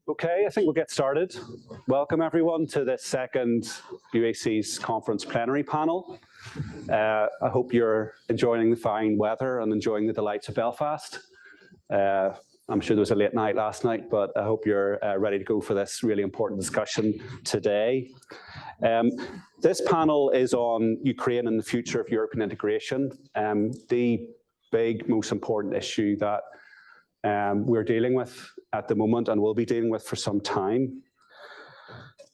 Okay, I think we'll get started. Welcome everyone to the second UAC's conference plenary panel. I hope you're enjoying the fine weather and enjoying the delights of Belfast. I'm sure there was a late night last night, but I hope you're ready to go for this really important discussion today. This panel is on Ukraine and the future of European integration, the big, most important issue that we're dealing with at the moment and will be dealing with for some time.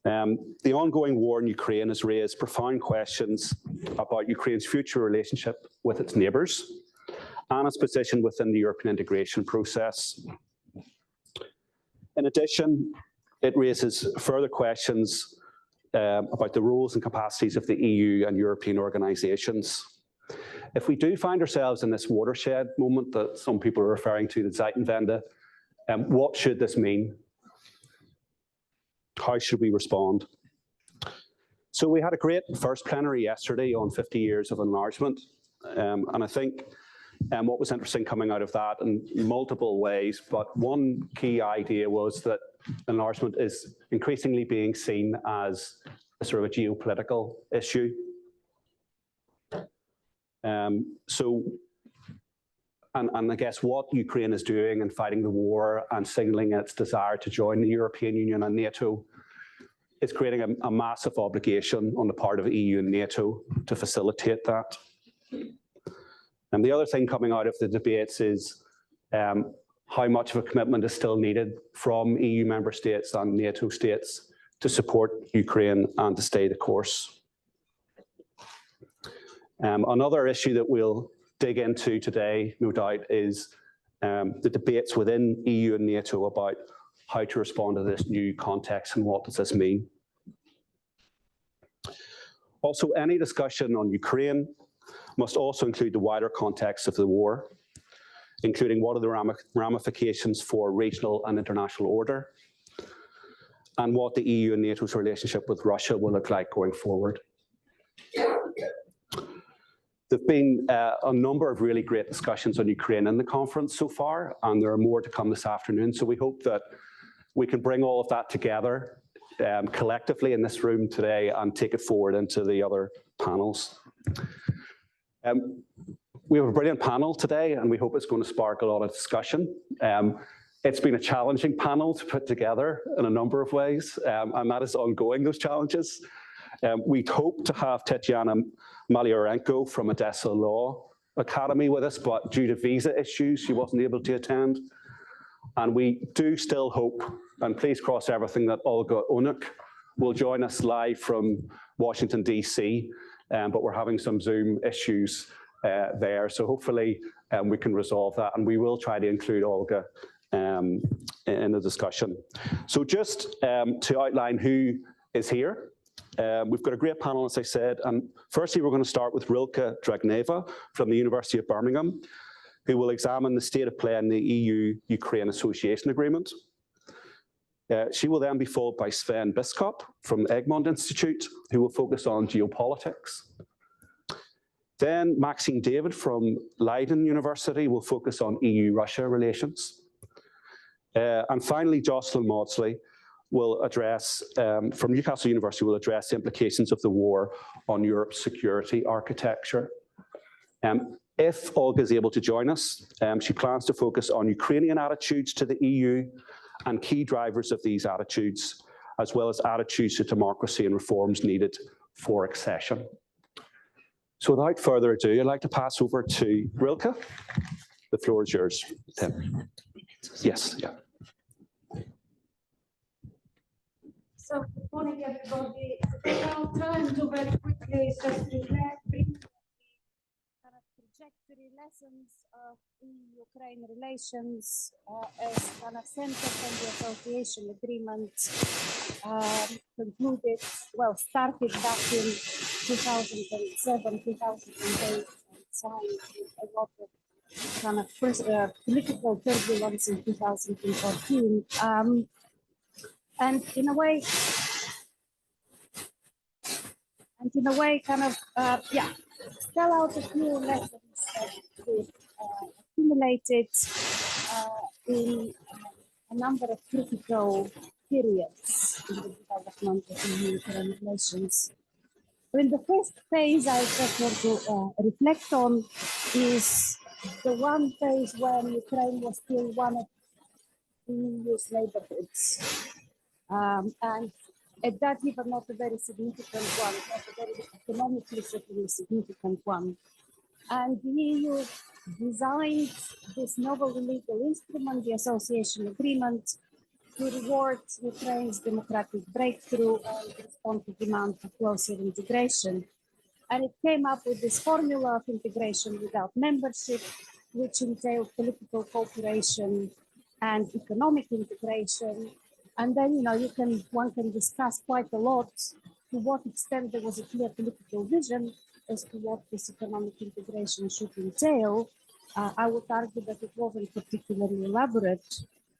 The ongoing war in Ukraine has raised profound questions about Ukraine's future relationship with its neighbours and its position within the European integration process. In addition, it raises further questions about the roles and capacities of the EU and European organisations. If we do find ourselves in this watershed moment that some people are referring to, the Zeitenwende, what should this mean? How should we respond? So we had a great first plenary yesterday on 50 years of enlargement, and I think what was interesting coming out of that in multiple ways, but one key idea was that enlargement is increasingly being seen as a sort of a geopolitical issue. And I guess what Ukraine is doing in fighting the war and signalling its desire to join the European Union and NATO is creating a massive obligation on the part of the EU and NATO to facilitate that. And the other thing coming out of the debates is how much of a commitment is still needed from EU member states and NATO states to support Ukraine and to stay the course. Another issue that we'll dig into today, no doubt, is the debates within EU and NATO about how to respond to this new context and what does this mean. Also, any discussion on Ukraine must also include the wider context of the war, including what are the ramifications for regional and international order, and what the EU and NATO's relationship with Russia will look like going forward. There have been a number of really great discussions on Ukraine in the conference so far, and there are more to come this afternoon. So we hope that we can bring all of that together collectively in this room today and take it forward into the other panels. We have a brilliant panel today, and we hope it's going to spark a lot of discussion. It's been a challenging panel to put together in a number of ways, and that is ongoing, those challenges. We'd hope to have Tetiana Malyarenko from Odessa Law Academy with us, but due to visa issues, she wasn't able to attend. And we do still hope, and please cross everything, that Olga Unuk will join us live from Washington, DC, but we're having some Zoom issues there. So hopefully we can resolve that, and we will try to include Olga in the discussion. So just to outline who is here. We've got a great panel, as I said, and firstly we're going to start with Rilke Dragneva from the University of Birmingham, who will examine the state of play in the EU-Ukraine Association Agreement. She will then be followed by Sven Biskop from the Egmont Institute, who will focus on geopolitics. Then Maxine David from Leiden University will focus on EU-Russia relations. And finally, Jocelyn Maudsley will address, from Newcastle University, will address the implications of the war on Europe's security architecture. If Olga is able to join us, she plans to focus on Ukrainian attitudes to the EU and key drivers of these attitudes, as well as attitudes to democracy and reforms needed for accession. So without further ado, I'd like to pass over to Rilke. The floor is yours. Yes, yeah. So good morning, everybody. I'll try and do very quickly just to bring the kind of trajectory lessons of EU-Ukraine relations as kind of centered on the association agreement concluded, well, started back in 2007, 2008, and signed with a lot of kind of political turbulence in 2014. And in a way, kind of, spell out a few lessons that we've accumulated in number of critical periods in the development of EU-Ukraine relations. In the first phase I just want to reflect on is the one phase when Ukraine was still one of the EU's neighborhoods. And at that even not a very significant one, not a very economically certainly significant one. And the EU designed this novel legal instrument, the association agreement, to reward Ukraine's democratic breakthrough and respond to demand for closer integration. And it came up with this formula of integration without membership, which entailed political cooperation and economic integration. And then, you know, one can discuss quite a lot to what extent there was a clear political vision as to what this economic integration should entail. I would argue that it wasn't particularly elaborate.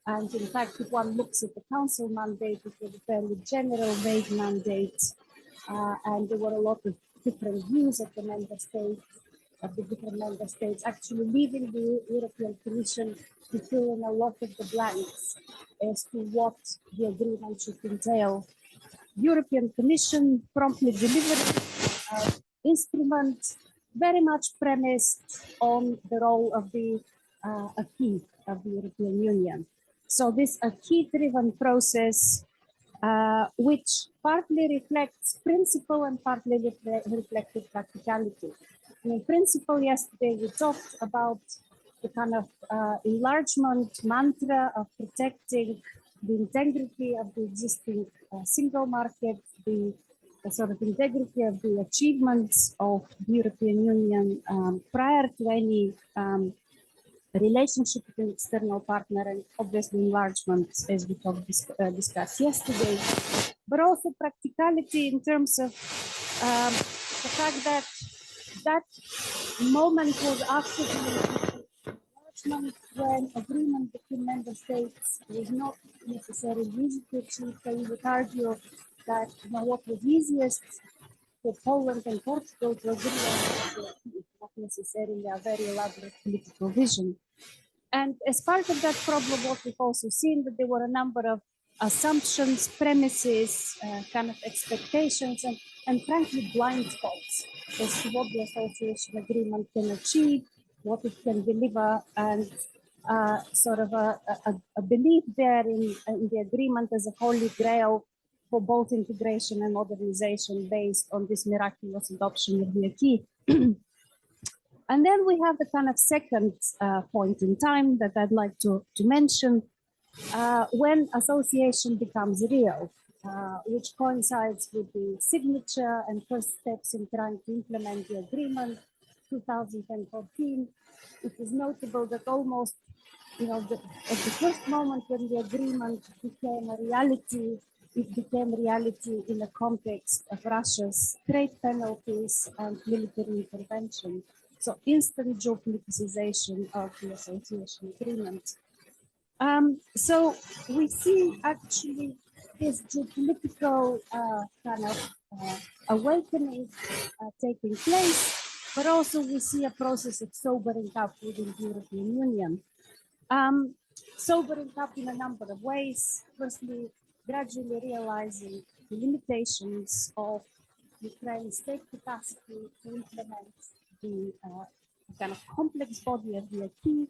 And in fact, if one looks at the council mandate, it was a fairly general, vague mandate. And there were a lot of different views of the different member states, actually leaving the European Commission to fill in a lot of the blanks as to what the agreement should entail. European Commission promptly delivered an instrument very much premised on the role of the acquis of the European Union. So this acquis-driven process, which partly reflects principle and partly reflected practicality. In principle, yesterday we talked about the kind of enlargement mantra of protecting the integrity of the existing single market, the sort of integrity of the achievements of the European Union prior to any relationship with an external partner, and obviously enlargement, as we discussed yesterday, but also practicality in terms of the fact that that moment was after the enlargement, when agreement between member states was not necessarily easy to achieve. So you would argue that, you know, what was easiest for Poland and Portugal to agree on not necessarily a very elaborate political vision. And as part of that problem, what we've also seen, that there were a number of assumptions, premises, kind of expectations, and frankly blind spots as to what the association agreement can achieve, what it can deliver, and sort of a belief there in the agreement as a holy grail for both integration and modernization based on this miraculous adoption of the acquis. And then we have the kind of second point in time that I'd like to mention, when association becomes real, which coincides with the signature and first steps in trying to implement the agreement, 2014. It is notable that almost, you know, at the first moment when the agreement became a reality, it became reality in the context of Russia's trade penalties and military intervention. So instant geopoliticization of the association agreement. So we see actually this geopolitical kind of awakening taking place, but also we see a process of sobering up within the European Union. Sobering up in a number of ways. Firstly, gradually realizing the limitations of Ukraine's state capacity to implement the kind of complex body of the acquis,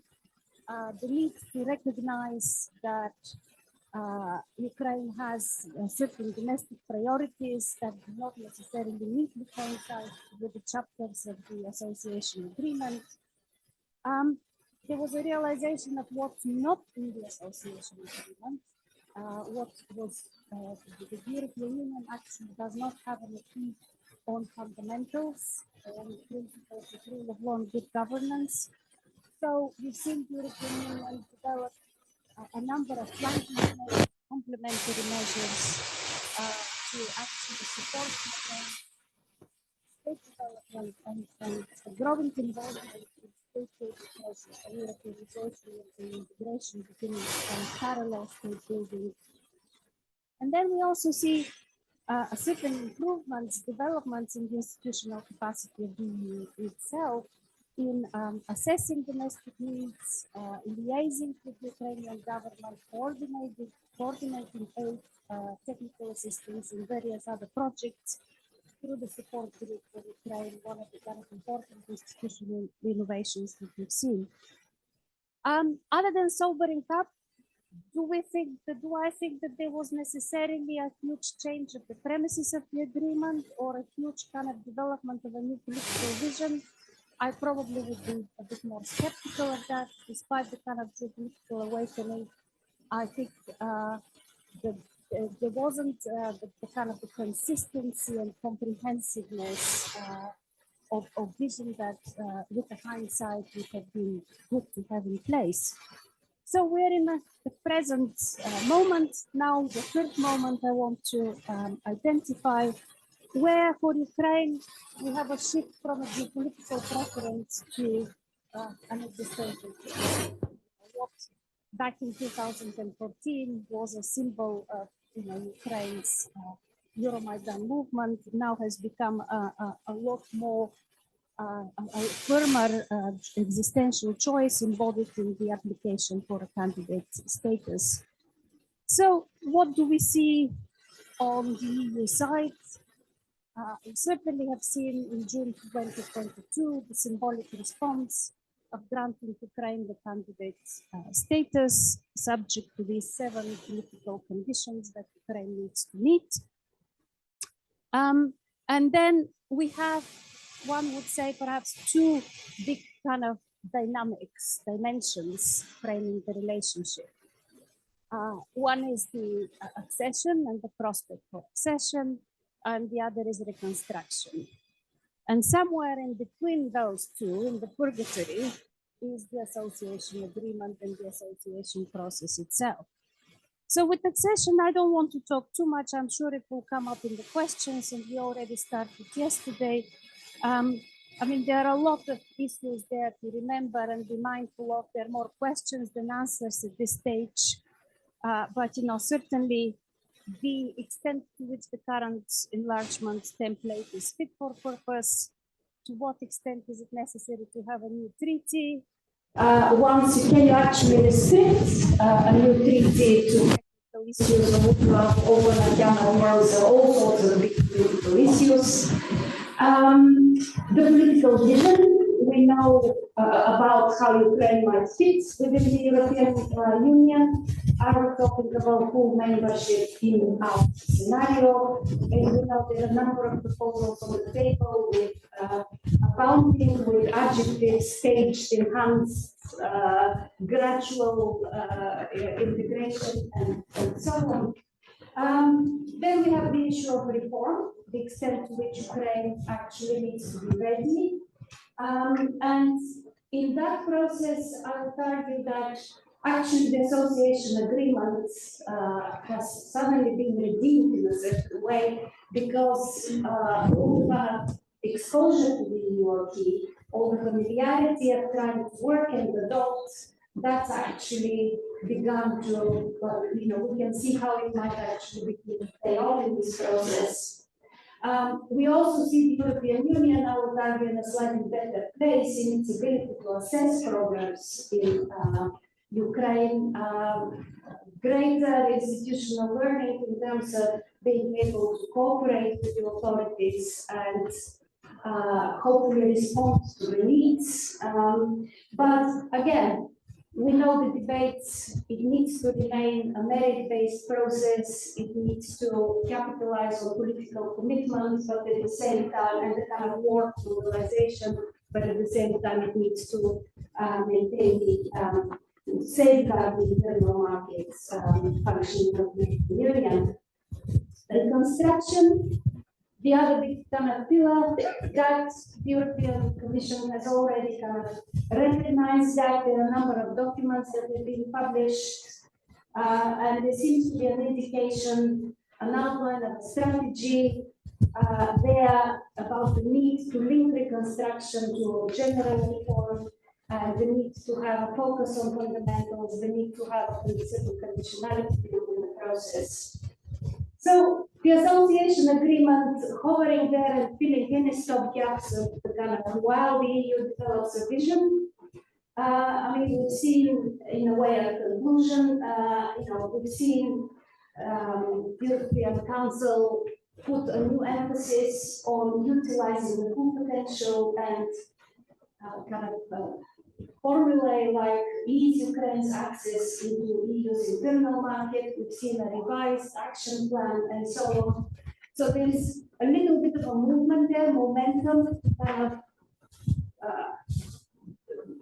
the need to recognize that Ukraine has certain domestic priorities that do not necessarily neatly coincide with the chapters of the association agreement. There was a realization of what's not in the association agreement. What was the European Union actually does not have an acquis on fundamentals, on principles of rule of law and good governance. So we've seen the European Union develop a number of flanking measures, complementary measures to actually support state development and growing involvement in state-building process, and Europeanization and integration between parallel state building. And then we also see certain improvements, developments in the institutional capacity of the EU itself, in assessing domestic needs, liaising with the Ukrainian government, coordinating aid, technical assistance, and various other projects through the support group for Ukraine, one of the kind of important institutional innovations that we've seen. Other than sobering up, do I think that there was necessarily a huge change of the premises of the agreement or a huge kind of development of a new political vision? I probably would be a bit more skeptical of that, despite the kind of geopolitical awakening. I think there wasn't the kind of the consistency and comprehensiveness of vision that, with the hindsight, would have been good to have in place. So we're in the present moment. Now, the third moment I want to identify where for Ukraine we have a shift from a geopolitical preference to an existential choice. What back in 2014 was a symbol of Ukraine's Euromaidan movement now has become a lot more a firmer existential choice embodied in the application for a candidate status. So what do we see on the EU side? We certainly have seen in June 2022 the symbolic response of granting Ukraine the candidate status subject to these 7 political conditions that Ukraine needs to meet. And then we have, one would say, perhaps 2 big kind of dimensions framing the relationship. One is the accession and the prospect for accession, and the other is reconstruction. And somewhere in between those 2, in the purgatory, is the association agreement and the association process itself. So with accession, I don't want to talk too much. I'm sure it will come up in the questions, and we already started yesterday. I mean, there are a lot of issues there to remember and be mindful of. There are more questions than answers at this stage. But, certainly the extent to which the current enlargement template is fit for purpose, to what extent is it necessary to have a new treaty? Can you actually restrict a new treaty to technical issues of open and general worlds, all sorts of big political issues? The political vision, we know about how Ukraine might fit within the European Union. Are we talking about full membership in our scenario? And we know there are a number of proposals on the table with abounding with adjectives, staged, enhanced, gradual integration, and so on. Then we have the issue of reform, the extent to which Ukraine actually needs to be ready. And in that process, I would argue that actually the association agreement has suddenly been redeemed in a certain way because all the exposure to the EURT, all the familiarity of trying to work and adopt, that's actually begun to, we can see how it might actually begin to play out in this process. We also see the European Union, I would argue, in a slightly better place in its ability to assess programs in Ukraine, greater institutional learning in terms of being able to cooperate with the authorities and hopefully respond to the needs. But again, we know the debates, it needs to remain a merit-based process, it needs to capitalize on political commitments, but at the same time, and the kind of work mobilization, but at the same time, it needs to maintain the safeguard the internal markets functioning of the Union. Reconstruction, the other big kind of pillar that the European Commission has already kind of recognized that there are a number of documents that have been published, and there seems to be an indication, an outline of a strategy there about the need to link reconstruction to general reform, and the need to have a focus on fundamentals, the need to have a certain conditionality in the process. So The association agreement hovering there and filling any stop gaps of the kind of while the EU develops a vision. I mean, we've seen in a way a conclusion. We've seen the European Council put a new emphasis on utilizing the full potential and formulae like ease Ukraine's access into EU's internal market. We've seen a revised action plan and so on. So there's a little bit of a movement there, momentum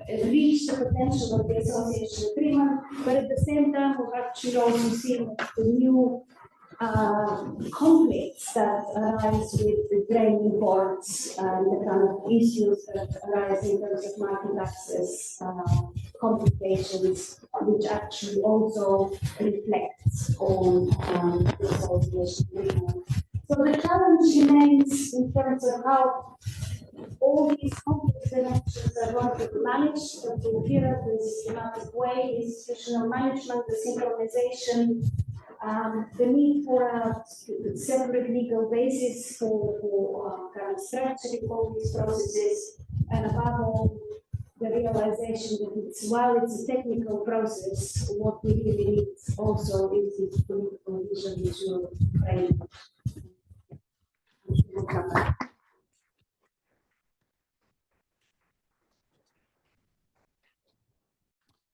to reach the potential of the association agreement, but at the same time, we've actually also seen the new conflicts that arise with the grain imports and the kind of issues that arise in terms of market access complications, which actually also reflects on the association agreement. So the challenge remains in terms of how all these complex dimensions are going to be managed in a coherent and systematic way, institutional management, the synchronization, the need for a separate legal basis for kind of structuring all these processes, and above all, the realization that while it's a technical process, what we really need also is this political vision to frame.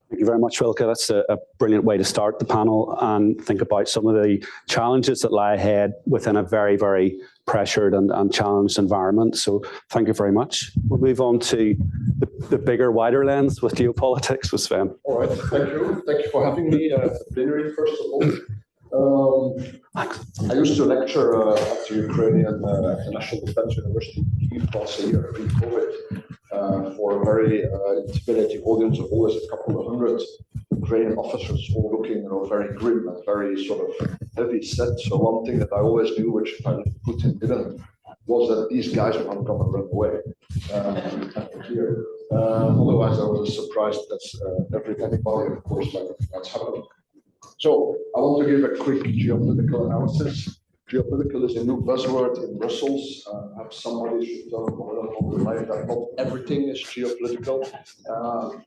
Thank you very much, Wilke. That's a brilliant way to start the panel and think about some of the challenges that lie ahead within a very, very pressured and challenged environment. So thank you very much. We'll move on to the bigger, wider lens with geopolitics with Sven. All right, thank you. Thank you for having me at Plenary, first of all. I used to lecture at the Ukrainian National Defense University once a year pre-COVID. For a very intimidating audience of always a couple of hundred Ukrainian officers, all looking very grim and very sort of heavy set. So one thing that I always knew, which Putin didn't, was that these guys were not going to run away. Otherwise, I was surprised that anybody, of course, like that's happening. So I want to give a quick geopolitical analysis. Geopolitical is a new buzzword in Brussels. Somebody should tell me on the line that not everything is geopolitical.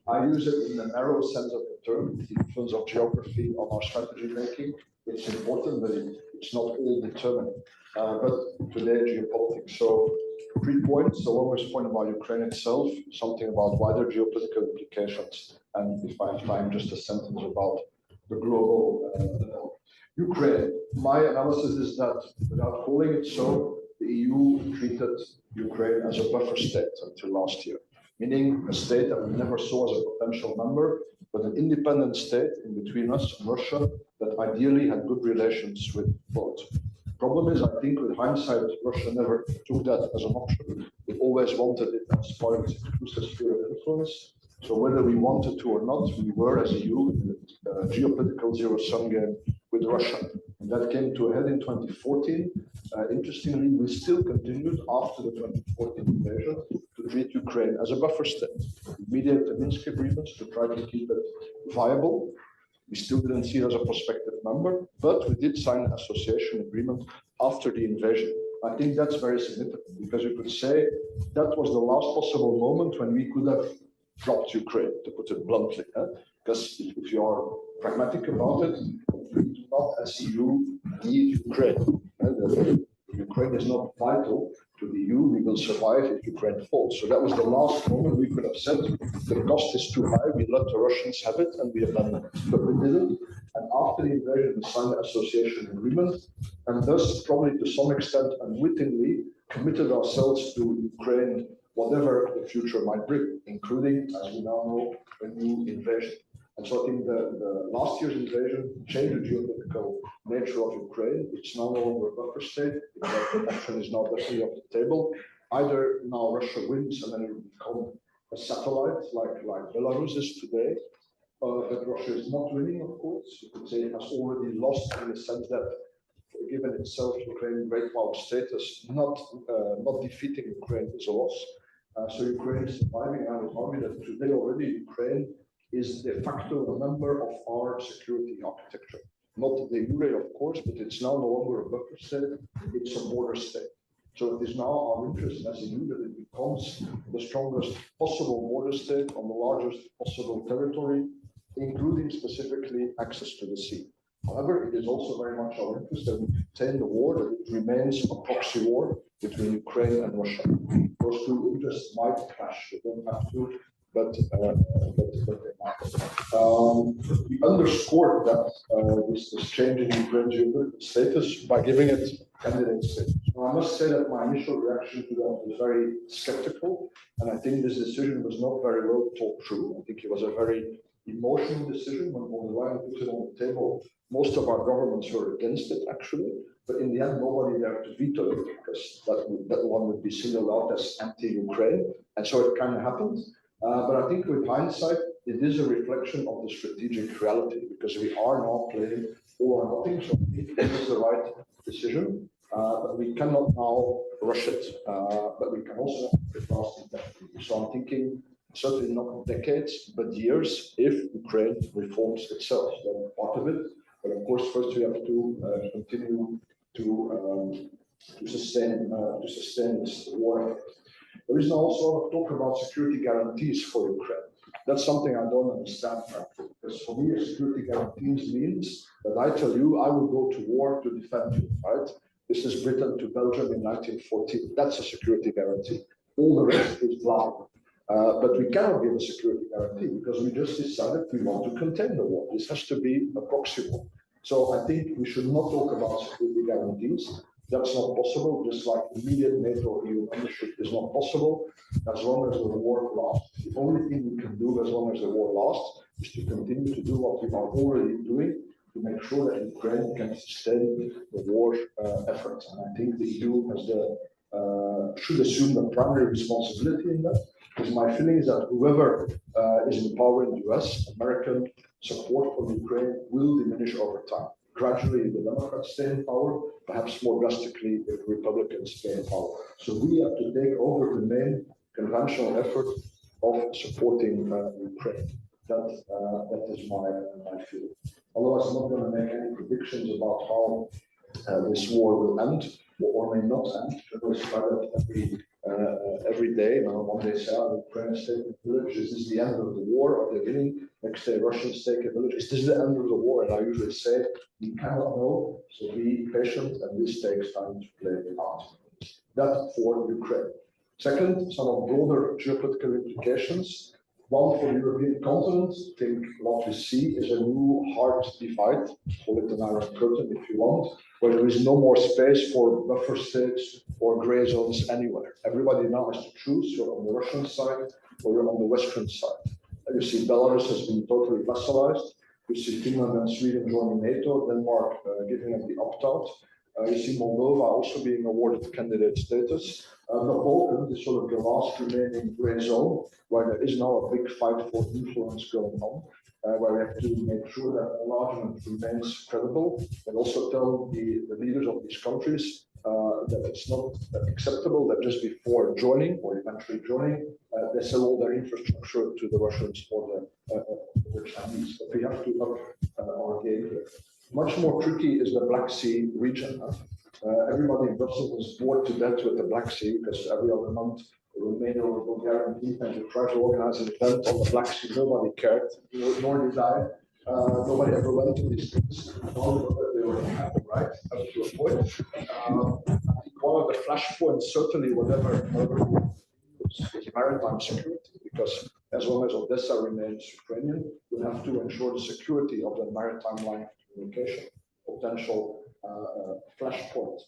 I use it in the narrow sense of the term, the influence of geography on our strategy making. It's important, but it's not all determining. But today, geopolitics. So 3 points. The longest point about Ukraine itself, something about wider geopolitical implications, and if I have time, just a sentence about the global Ukraine. My analysis is that, without calling it so, the EU treated Ukraine as a buffer state until last year, meaning a state that we never saw as a potential member, but an independent state in between us and Russia that ideally had good relations with both. Problem is, I think with hindsight, Russia never took that as an option. It always wanted it as part of its exclusive sphere of influence. So whether we wanted to or not, we were as a EU in a geopolitical zero-sum game with Russia. And that came to a head in 2014. Interestingly, we still continued after the 2014 invasion to treat Ukraine as a buffer state. We mediated the Minsk agreements to try to keep it viable. We still didn't see it as a prospective member, but we did sign an association agreement after the invasion. I think that's very significant because you could say that was the last possible moment when we could have dropped Ukraine, to put it bluntly. Because if you are pragmatic about it, we do not, as EU, need Ukraine. Ukraine is not vital to the EU. We will survive if Ukraine falls. So that was the last moment we could have said, the cost is too high, we let the Russians have it, and we abandoned it. But we didn't. And after the invasion, we signed the association agreement, and thus, probably to some extent, unwittingly, committed ourselves to Ukraine, whatever the future might bring, including, as we now know, a new invasion. And so I think the last year's invasion changed the geopolitical nature of Ukraine. It's now no longer a buffer state. The option is now definitely off the table. Either now Russia wins and then it will become a satellite like Belarus is today. But Russia is not winning, of course. You could say it has already lost in the sense that, given itself Ukraine great power status, not defeating Ukraine is a loss. So Ukraine is surviving. I would argue that today already Ukraine is de facto a member of our security architecture. not the jure, of course, but it's now no longer a buffer state, it's a border state. So it is now our interest as a jure that it becomes the strongest possible border state on the largest possible territory, including specifically access to the sea. However, it is also very much our interest that we contain the war, that it remains a proxy war between Ukraine and Russia. Those two interests might clash, they don't have to, but they might. We underscored that this change in Ukraine's geopolitical status by giving it candidate status. Now, I must say that my initial reaction to that was very skeptical, and I think this decision was not very well thought through. I think it was a very emotional decision. When von der Leyen put it on the table, most of our governments were against it, actually. But in the end, nobody dared to veto it because that one would be singled out as anti-Ukraine. And so it kind of happened. But I think with hindsight, it is a reflection of the strategic reality because we are now playing all or nothing. So I think it is the right decision. But we cannot now rush it. But we can also not fast indefinitely. So I'm thinking certainly not decades, but years if Ukraine reforms itself. That's part of it. But of course, first we have to continue to sustain this war. There is now also talk about security guarantees for Ukraine. That's something I don't understand, frankly, because for me, security guarantees means that I tell you I will go to war to defend you, right? This is Britain to Belgium in 1914. That's a security guarantee. All the rest is blah. But we cannot give a security guarantee because we just decided we want to contain the war. This has to be a proxy war. So I think we should not talk about security guarantees. That's not possible, just like immediate NATO EU membership is not possible as long as the war lasts. The only thing we can do as long as the war lasts is to continue to do what we are already doing to make sure that Ukraine can sustain the war effort. And I think the EU has should assume the primary responsibility in that. Because my feeling is that whoever is in power in the US, American support for Ukraine will diminish over time. Gradually, the Democrats stay in power, perhaps more drastically, if Republicans stay in power. So we have to take over the main conventional effort of supporting Ukraine. That is my feeling. Although I'm not going to make any predictions about how this war will end or may not end. Journalists try that every day. One day say, Ukraine has taken a village. Is this the end of the war? Are they winning? Next day, Russians take a village. Is this the end of the war? And I usually say, we cannot know. So be patient, and this takes time to play out. That for Ukraine. Second, some of broader geopolitical implications. One for the European continent. I think what we see is a new hard divide, call it an iron curtain if you want, where there is no more space for buffer states or gray zones anywhere. Everybody now has to choose. You're on the Russian side or you're on the Western side. You see Belarus has been totally vassalized. You see Finland and Sweden joining NATO, Denmark giving up the opt-out. You see Moldova also being awarded candidate status. The Balkans is sort of the last remaining gray zone, where there is now a big fight for influence going on, where we have to make sure that enlargement remains credible, and also tell the leaders of these countries that it's not acceptable that just before joining or eventually joining, they sell all their infrastructure to the Russians or the Chinese. But we have to up our game here. Much more tricky is the Black Sea region. Everybody in Brussels was bored to death with the Black Sea because every other month the Romanian or Bulgarian defense would try to organize an event on the Black Sea. Nobody cared, nor did I. Nobody ever went to these things. They were happy, right? Up to a point. I think one of the flashpoints, certainly, whatever is maritime security, because as long as Odessa remains Ukrainian, we have to ensure the security of the maritime line of communication, potential flashpoint.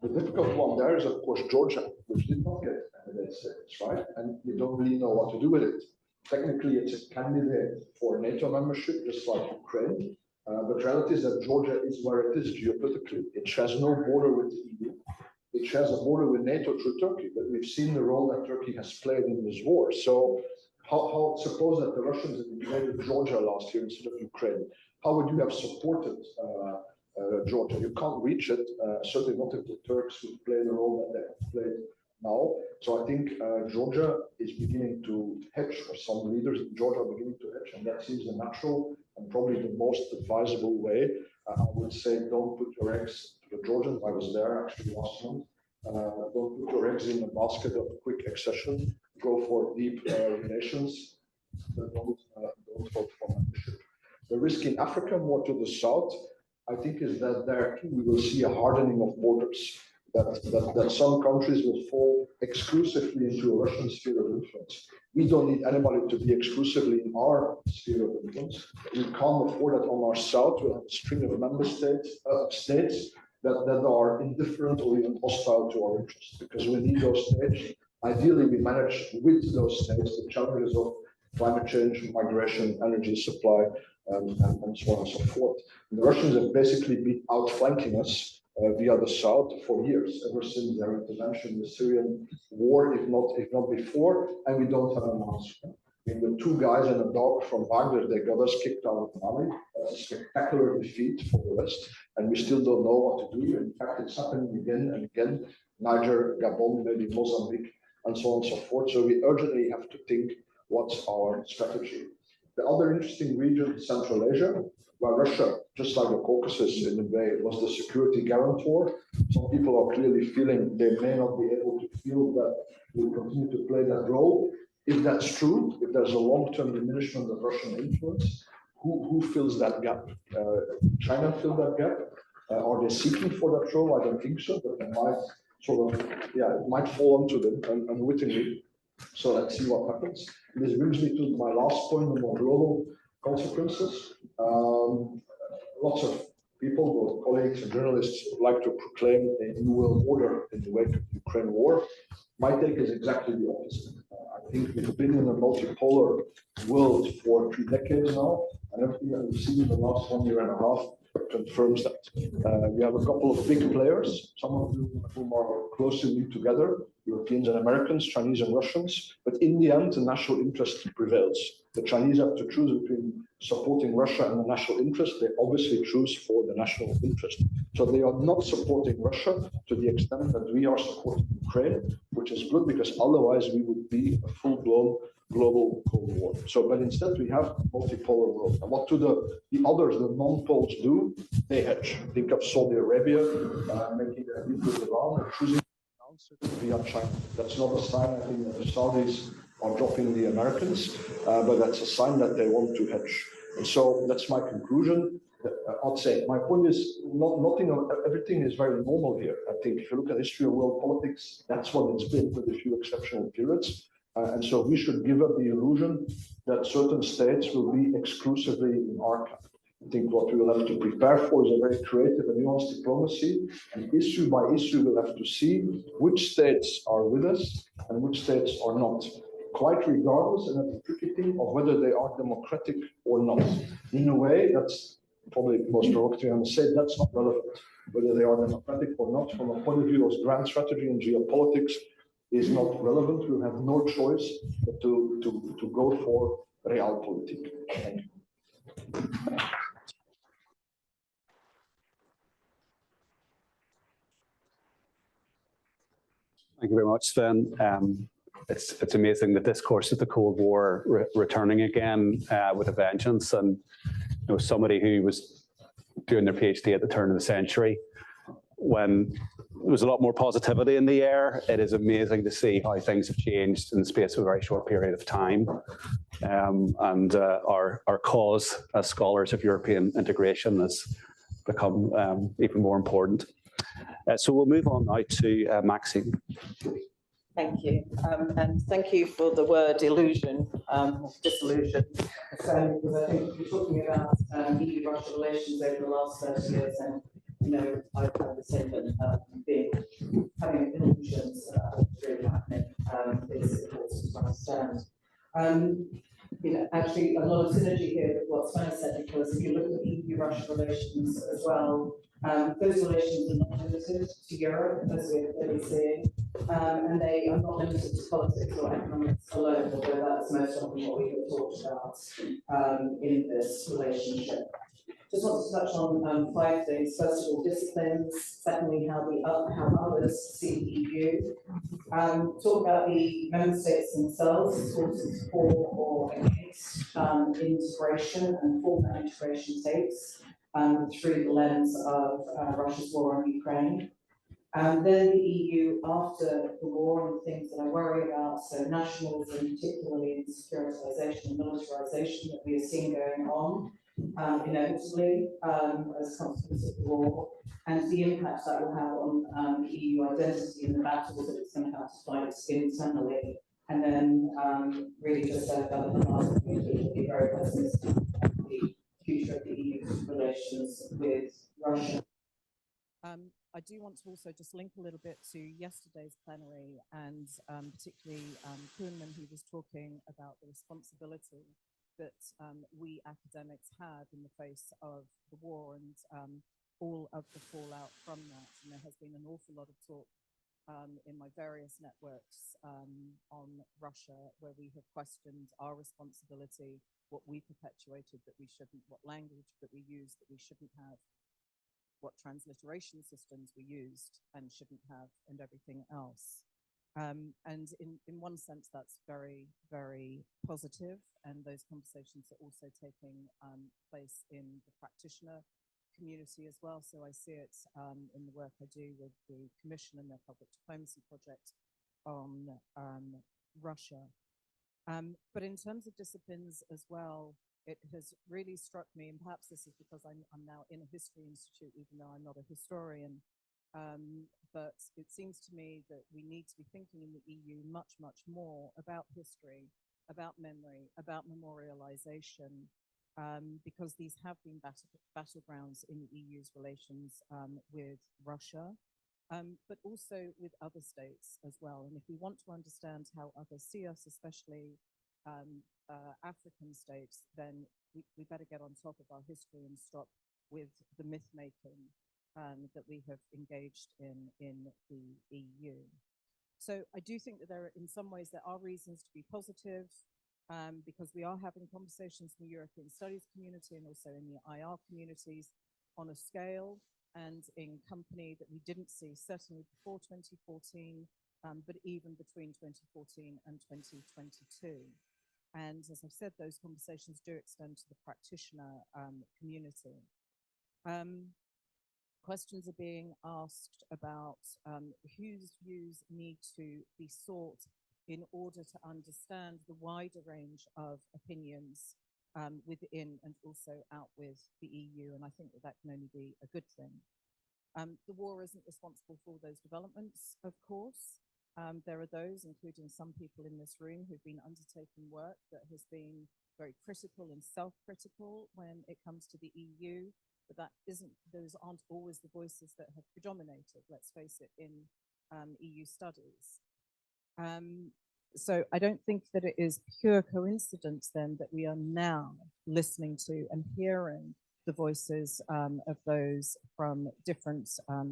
The difficult one there is, of course, Georgia, which did not get candidate status, right? And we don't really know what to do with it. Technically, it's a candidate for NATO membership, just like Ukraine. But the reality is that Georgia is where it is geopolitically. It has no border with the EU. It shares a border with NATO through Turkey, but we've seen the role that Turkey has played in this war. So how suppose that the Russians invaded Georgia last year instead of Ukraine? How would you have supported Georgia? You can't reach it, certainly not if the Turks would play the role that they have played now. So I think Georgia is beginning to hedge, or some leaders in Georgia are beginning to hedge, and that seems the natural and probably the most advisable way. I would say don't put your eggs, to the Georgians, I was there actually last month, don't put your eggs in a basket of quick accession, go for deep relations, don't vote for membership. The risk in Africa, more to the south, I think is that there too we will see a hardening of borders, that some countries will fall exclusively into a Russian sphere of influence. We don't need anybody to be exclusively in our sphere of influence. We can't afford that on our south. We'll have a string of member states that are indifferent or even hostile to our interests, because we need those states. Ideally, we manage with those states the challenges of climate change, migration, energy supply, and so on and so forth. And the Russians have basically been outflanking us via the south for years, ever since their intervention in the Syrian war, if not before, and we don't have an answer. I mean, the two guys and a dog from Wagner, they got us kicked out of Mali. That's a spectacular defeat for the West, and we still don't know what to do. In fact, it's happening again and again. Niger, Gabon, maybe Mozambique, and so on and so forth. So we urgently have to think, what's our strategy? The other interesting region, Central Asia, where Russia, just like the Caucasus in a way, was the security guarantor. Some people are clearly feeling they may not be able to feel that we will continue to play that role. If that's true, if there's a long-term diminishment of Russian influence, who fills that gap? China fill that gap? Are they seeking for that role? I don't think so, but they might sort of, it might fall onto them unwittingly. So let's see what happens. This brings me to my last point, the more global consequences. Lots of people, both colleagues and journalists, like to proclaim a new world order in the wake of the Ukraine war. My take is exactly the opposite. I think we've been in a multipolar world for 3 decades now, and everything that we've seen in the last 1.5 years confirms that. We have a couple of big players, some of whom are closely linked together, Europeans and Americans, Chinese and Russians, but in the end, the national interest prevails. The Chinese have to choose between supporting Russia and the national interest. They obviously choose for the national interest. So they are not supporting Russia to the extent that we are supporting Ukraine, which is good because otherwise we would be a full-blown global Cold War. So, but instead we have a multipolar world. And what do the others, the non-poles do? They hedge. Think of Saudi Arabia making a deal with Iran and choosing via China. That's not a sign, I think, that the Saudis are dropping the Americans, but that's a sign that they want to hedge. And so that's my conclusion. I'd say my point is everything is very normal here. I think if you look at history of world politics, that's what it's been with a few exceptional periods. And so we should give up the illusion that certain states will be exclusively in our camp. I think what we will have to prepare for is a very creative and nuanced diplomacy. And issue by issue, we'll have to see which states are with us and which states are not, quite regardless, and that's the tricky thing, of whether they are democratic or not. In a way, that's probably the most provocative I must say, that's not relevant. Whether they are democratic or not, from a point of view of grand strategy and geopolitics, is not relevant. We'll have no choice but to go for realpolitik. Thank you. Thank you very much, Sven. It's amazing the discourse of the Cold War returning again with a vengeance. And somebody who was doing their PhD at the turn of the century, when there was a lot more positivity in the air, it is amazing to see how things have changed in the space of a very short period of time. And our cause as scholars of European integration has become even more important. So we'll move on now to Maxine. Thank you. And thank you for the word illusion, disillusion. So, because I think we're talking about EU-Russia relations over the last 30 years, and I've had the statement having illusions about what's really happening is important to understand. Actually, a lot of synergy here with what Sven said, because if you look at EU-Russia relations as well, those relations are not limited to Europe, as we're clearly seeing, and they are not limited to politics or economics alone, although that's most often what we have talked about in this relationship. To just want to touch on 5 things. First of all, disciplines. Secondly, how others see the EU. Talk about the member states themselves, sources for or against integration and form that integration takes through the lens of Russia's war on Ukraine. And then the EU after the war and the things that I worry about, so nationalism, particularly in securitisation and militarisation that we are seeing going on inevitably as a consequence of the war, and the impact that will have on the EU identity and the battles that it's going to have to fight internally. And then really just about the last point, be very pessimistic about the future of the EU's relations with Russia. I do want to also just link a little bit to yesterday's plenary and particularly Kuhnman, who was talking about the responsibility that we academics have in the face of the war and all of the fallout from that. And there has been an awful lot of talk in my various networks on Russia, where we have questioned our responsibility, what we perpetuated that we shouldn't, what language that we used that we shouldn't have, what transliteration systems we used and shouldn't have, and everything else. And in one sense, that's very, very positive. And those conversations are also taking place in the practitioner community as well. So I see it in the work I do with the Commission and their public diplomacy project on Russia. But in terms of disciplines as well, it has really struck me, and perhaps this is because I'm now in a history institute, even though I'm not a historian, but it seems to me that we need to be thinking in the EU much, much more about history, about memory, about memorialization, because these have been battlegrounds in the EU's relations with Russia, but also with other states as well. And if we want to understand how others see us, especially African states, then we better get on top of our history and stop with the myth making that we have engaged in the EU. So I do think that in some ways there are reasons to be positive because we are having conversations in the European Studies community and also in the IR communities on a scale and in company that we didn't see certainly before 2014, but even between 2014 and 2022. And as I've said, those conversations do extend to the practitioner community. Questions are being asked about whose views need to be sought in order to understand the wider range of opinions within and also out with the EU. And I think that can only be a good thing. The war isn't responsible for those developments, of course. There are those, including some people in this room, who've been undertaking work that has been very critical and self-critical when it comes to the EU, but those aren't always the voices that have predominated, let's face it, in EU studies. So I don't think that it is pure coincidence then that we are now listening to and hearing the voices of those from different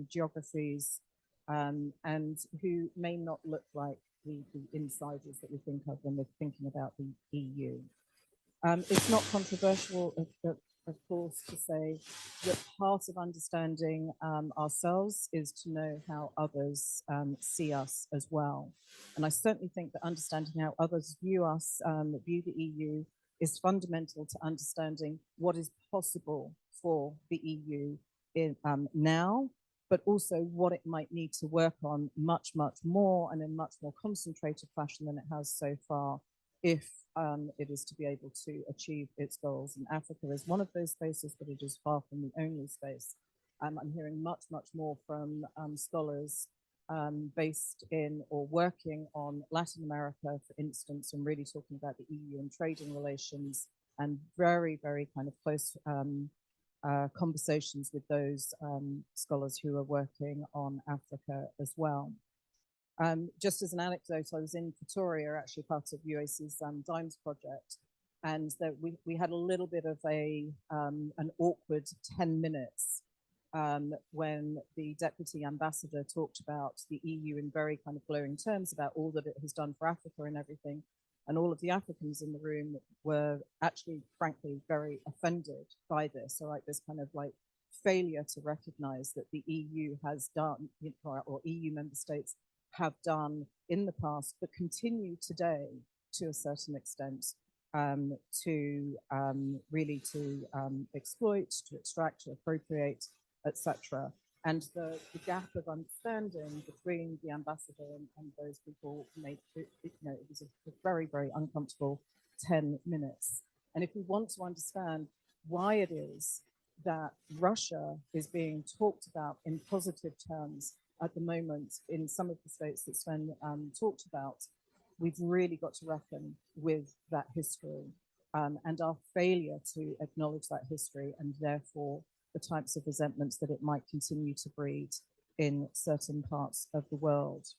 geographies, and who may not look like the insiders that we think of when we're thinking about the EU. It's not controversial, of course, to say that part of understanding ourselves is to know how others see us as well. And I certainly think that understanding how others view us, view the EU, is fundamental to understanding what is possible for the EU in, now, but also what it might need to work on much, much more and in much more concentrated fashion than it has so far, if it is to be able to achieve its goals. And Africa is one of those spaces, but it is far from the only space. I'm hearing much, much more from scholars based in or working on Latin America, for instance, and really talking about the EU and trading relations, and very, very kind of close conversations with those scholars who are working on Africa as well. Just as an anecdote, I was in Pretoria, actually part of UAC's Dimes project, and that we had a little bit of an awkward 10 minutes when the deputy ambassador talked about the EU in very kind of glowing terms about all that it has done for Africa and everything. And all of the Africans in the room were actually, frankly, very offended by this, all right, this kind of like failure to recognize that the EU has done, or EU member states have done in the past, but continue today to a certain extent to really to exploit, to extract, to appropriate, etc. And the gap of understanding between the ambassador and those people made it, it was a very, very uncomfortable 10 minutes. And if we want to understand why it is that Russia is being talked about in positive terms at the moment in some of the states that Sven talked about, we've really got to reckon with that history and our failure to acknowledge that history, and therefore the types of resentments that it might continue to breed in certain parts of the world.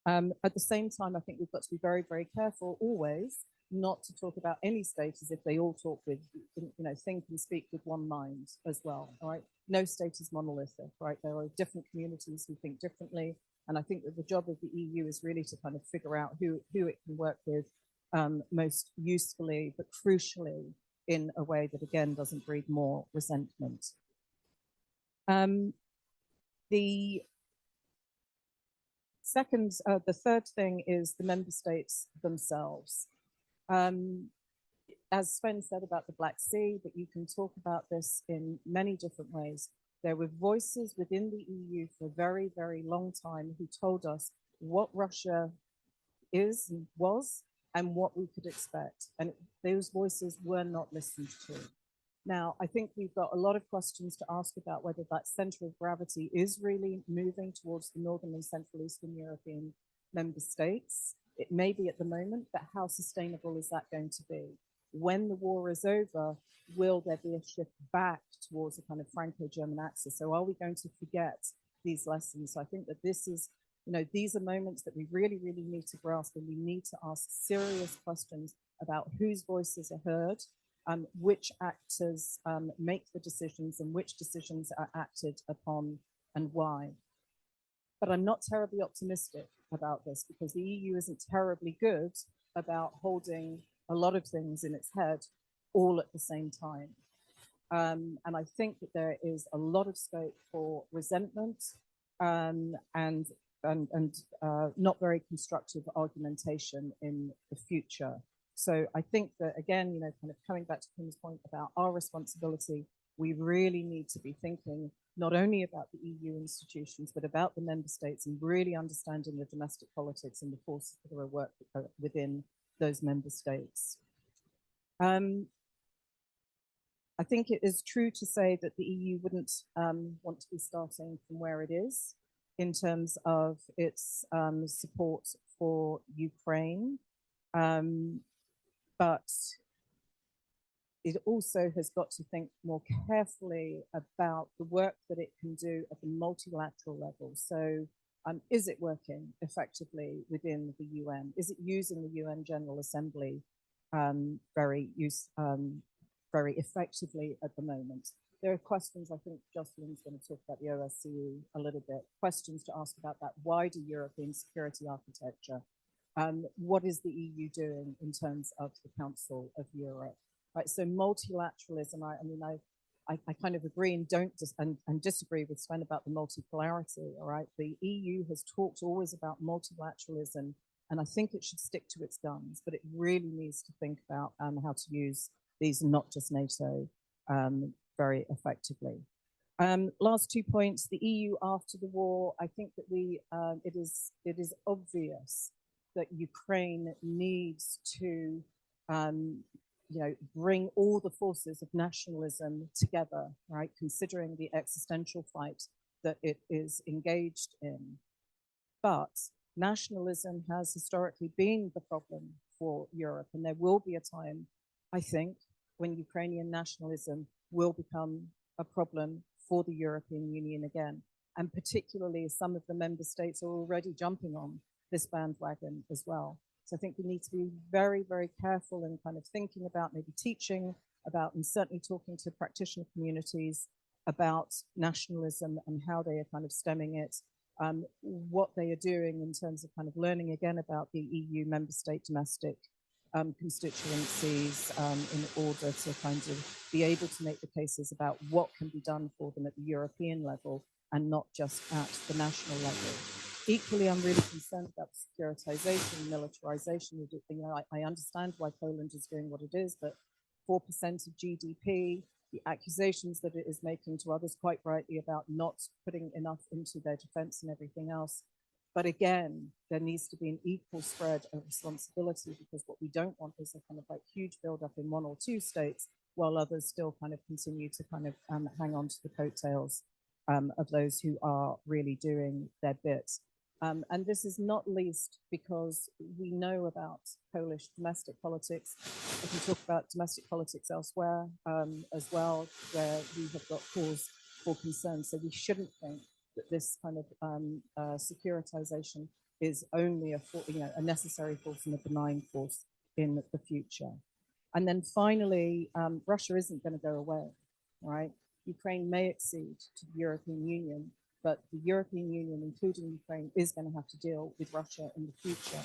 At the same time, I think we've got to be very, very careful always not to talk about any state as if they all talk with, think and speak with one mind as well, all right? No state is monolithic, right? There are different communities who think differently. And I think that the job of the EU is really to kind of figure out who it can work with most usefully, but crucially in a way that, again, doesn't breed more resentment. The third thing is the member states themselves. As Sven said about the Black Sea, that you can talk about this in many different ways. There were voices within the EU for a very, very long time who told us what Russia is and was and what we could expect. And those voices were not listened to. Now, I think we've got a lot of questions to ask about whether that center of gravity is really moving towards the Northern and Central Eastern European member states. It may be at the moment, but how sustainable is that going to be? When the war is over, will there be a shift back towards a kind of Franco-German axis? So are we going to forget these lessons? So I think that this is, these are moments that we really, really need to grasp, and we need to ask serious questions about whose voices are heard, which actors make the decisions, and which decisions are acted upon and why. But I'm not terribly optimistic about this, because the EU isn't terribly good about holding a lot of things in its head all at the same time. And I think that there is a lot of scope for resentment and not very constructive argumentation in the future. So I think that, again, kind of coming back to Kim's point about our responsibility, we really need to be thinking not only about the EU institutions, but about the member states, and really understanding the domestic politics and the forces that are at work within those member states. I think it is true to say that the EU wouldn't want to be starting from where it is in terms of its support for Ukraine. But it also has got to think more carefully about the work that it can do at the multilateral level. So is it working effectively within the UN? Is it using the UN General Assembly very effectively at the moment? There are questions, I think Jocelyn's going to talk about the OSCE a little bit, questions to ask about that wider European security architecture. What is the EU doing in terms of the Council of Europe? Right, so multilateralism, I kind of agree and and disagree with Sven about the multipolarity, all right? The EU has talked always about multilateralism, and I think it should stick to its guns, but it really needs to think about how to use these, not just NATO, very effectively. Last 2 points, the EU after the war, I think that it is obvious that Ukraine needs to bring all the forces of nationalism together, right? Considering the existential fight that it is engaged in. But nationalism has historically been the problem for Europe, and there will be a time, I think, when Ukrainian nationalism will become a problem for the European Union again. And particularly some of the member states are already jumping on this bandwagon as well. So I think we need to be very, very careful and kind of thinking about maybe teaching about, and certainly talking to practitioner communities about nationalism and how they are kind of stemming it, what they are doing in terms of kind of learning again about the EU member state domestic constituencies in order to kind of be able to make the cases about what can be done for them at the European level and not just at the national level. Equally, I'm really concerned about securitization, militarization. You know, I understand why Poland is doing what it is, but 4% of GDP, the accusations that it is making to others quite rightly about not putting enough into their defense and everything else. But again, there needs to be an equal spread of responsibility, because what we don't want is a kind of like huge buildup in one or two states while others still kind of continue to kind of hang on to the coattails of those who are really doing their bit. And this is not least because we know about Polish domestic politics. We can talk about domestic politics elsewhere as well, where we have got cause for concern. So we shouldn't think that this kind of securitization is only a necessary force and a benign force in the future. And then finally, Russia isn't going to go away, right? Ukraine may accede to the European Union, but the European Union, including Ukraine, is going to have to deal with Russia in the future.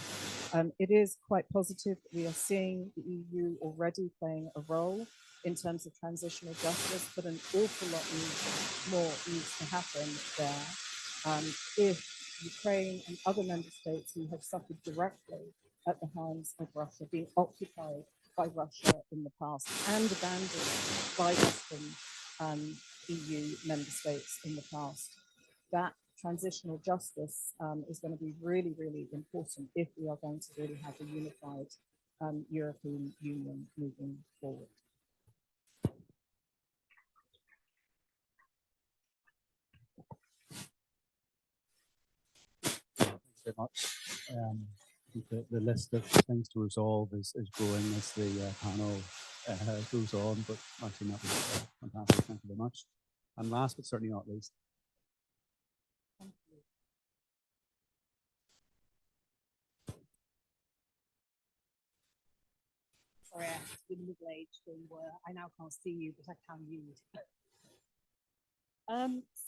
It is quite positive that we are seeing the EU already playing a role in terms of transitional justice, but an awful lot more needs to happen there. If Ukraine and other member states who have suffered directly at the hands of Russia, being occupied by Russia in the past and abandoned by Western EU member states in the past, that transitional justice is going to be really, really important if we are going to really have a unified European Union moving forward. Thanks very much. I think the list of things to resolve is growing as the panel goes on, but actually that was fantastic. Thank you very much. And last but certainly not least. Sorry, I have to be middle-aged and I now can't see you, but I can read.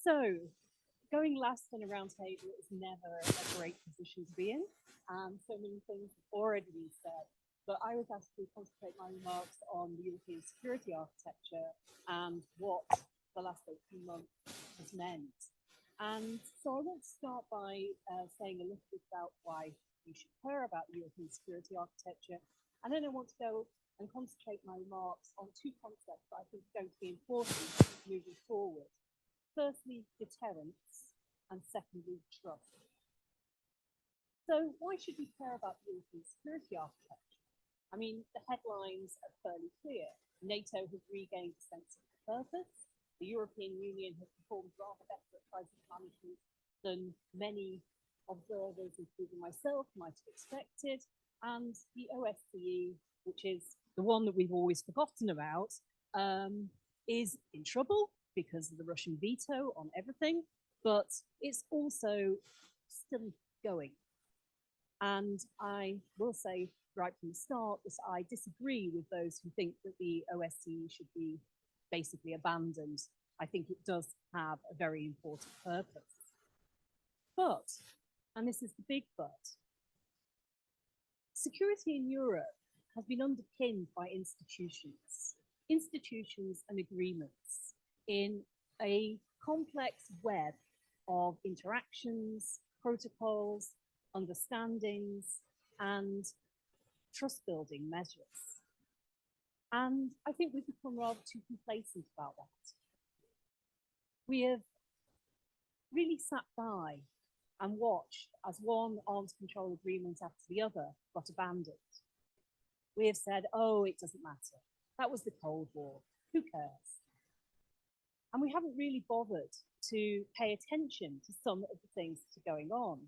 So, going last on a round table is never a great position to be in. So many things have already been said, but I was asked to concentrate my remarks on the European security architecture and what the last 18 months has meant. And so I want to start by saying a little bit about why you should care about the European security architecture. And then I want to go and concentrate my remarks on two concepts that I think are going to be important moving forward. Firstly, deterrence, and secondly, trust. So why should we care about the European security architecture? I mean, the headlines are fairly clear. NATO has regained a sense of purpose. The European Union has performed rather better at crisis management than many observers, including myself, might have expected. And the OSCE, which is the one that we've always forgotten about, is in trouble because of the Russian veto on everything, but it's also still going. And I will say right from the start that I disagree with those who think that the OSCE should be basically abandoned. I think it does have a very important purpose. But, and this is the big but, security in Europe has been underpinned by institutions and agreements in a complex web of interactions, protocols, understandings, and trust-building measures. And I think we've become rather too complacent about that. We have really sat by and watched as one arms control agreement after the other got abandoned. We have said, oh, it doesn't matter. That was the Cold War. Who cares? And we haven't really bothered to pay attention to some of the things that are going on.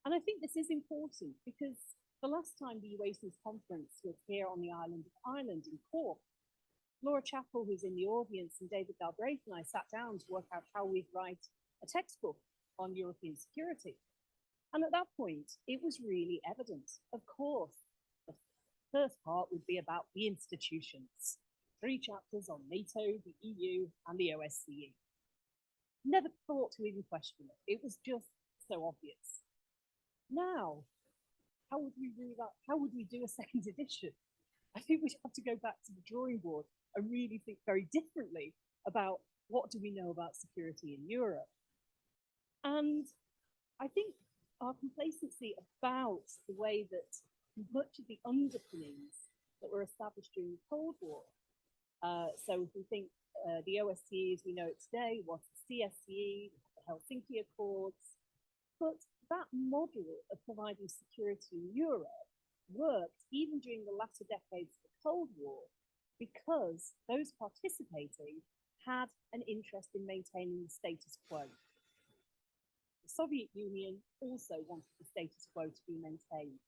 And I think this is important because the last time the UAC's conference was here on the island of Ireland in Cork, Laura Chappell, who's in the audience, and David Galbraith and I sat down to work out how we'd write a textbook on European security. And at that point, it was really evident. Of course, the first part would be about the institutions. 3 chapters on NATO, the EU, and the OSCE. never thought to even question it. It was just so obvious. Now, how would we do that? How would we do a second edition? I think we'd have to go back to the drawing board and really think very differently about what do we know about security in Europe. And I think our complacency about the way that much of the underpinnings that were established during the Cold War, so if we think the OSCE as we know it today, was the CSCE, the Helsinki Accords, but that model of providing security in Europe worked even during the latter decades of the Cold War because those participating had an interest in maintaining the status quo. The Soviet Union also wanted the status quo to be maintained.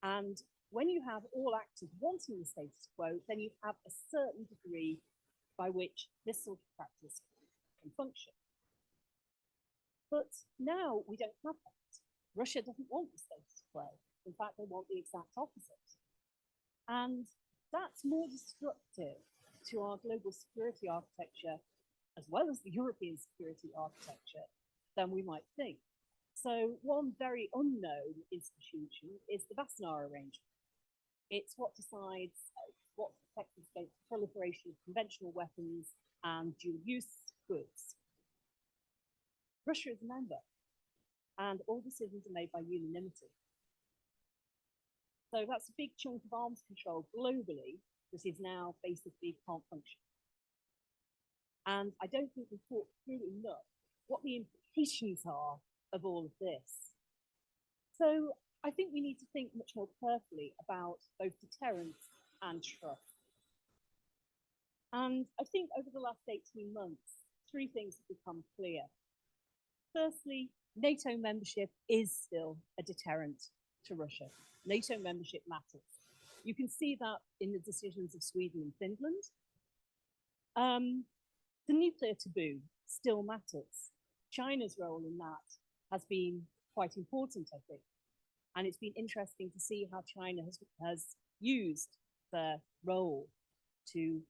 And when you have all actors wanting the status quo, then you have a certain degree by which this sort of practice can function. But now we don't have that. Russia doesn't want the status quo. In fact, they want the exact opposite. And that's more destructive to our global security architecture, as well as the European security architecture, than we might think. So one very unknown institution is the Wassenaar Arrangement. It's what decides what protects against the proliferation of conventional weapons and dual-use goods. Russia is a member, and all decisions are made by unanimity. So that's a big chunk of arms control globally that is now basically can't function. And I don't think we've thought through enough what the implications are of all of this. So I think we need to think much more carefully about both deterrence and trust. And I think over the last 18 months, three things have become clear. Firstly, NATO membership is still a deterrent to Russia. NATO membership matters. You can see that in the decisions of Sweden and Finland. The nuclear taboo still matters. China's role in that has been quite important, I think. And it's been interesting to see how China has used their role to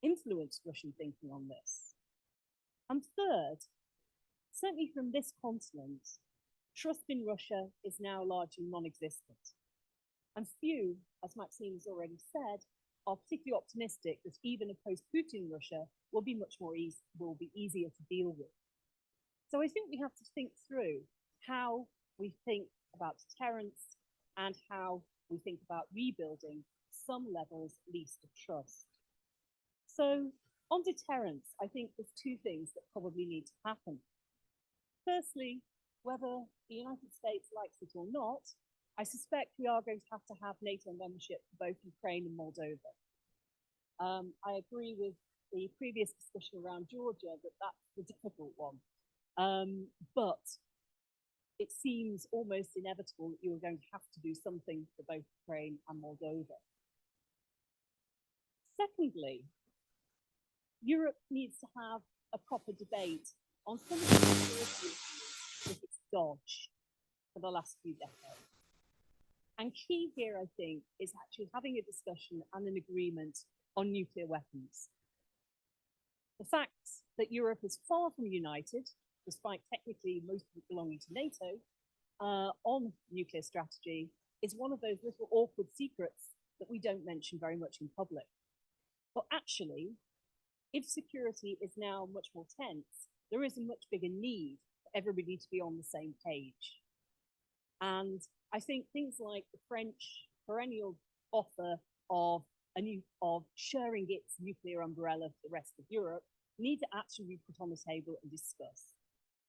influence Russian thinking on this. And third, certainly from this continent, trust in Russia is now largely non-existent. And few, as Maxime has already said, are particularly optimistic that even a post-Putin Russia will be easier to deal with. So I think we have to think through how we think about deterrence and how we think about rebuilding some levels, at least, of trust. So on deterrence, I think there's two things that probably need to happen. Firstly, whether the United States likes it or not, I suspect we are going to have NATO membership for both Ukraine and Moldova. I agree with the previous discussion around Georgia that that's the difficult one. But it seems almost inevitable that you're going to have to do something for both Ukraine and Moldova. Secondly, Europe needs to have a proper debate on some of the security issues that it's dodged for the last few decades. And key here, I think, is actually having a discussion and an agreement on nuclear weapons. The fact that Europe is far from united, despite technically most of it belonging to NATO, on nuclear strategy is one of those little awkward secrets that we don't mention very much in public. But actually, if security is now much more tense, there is a much bigger need for everybody to be on the same page. And I think things like the French perennial offer of sharing its nuclear umbrella for the rest of Europe need to actually be put on the table and discussed.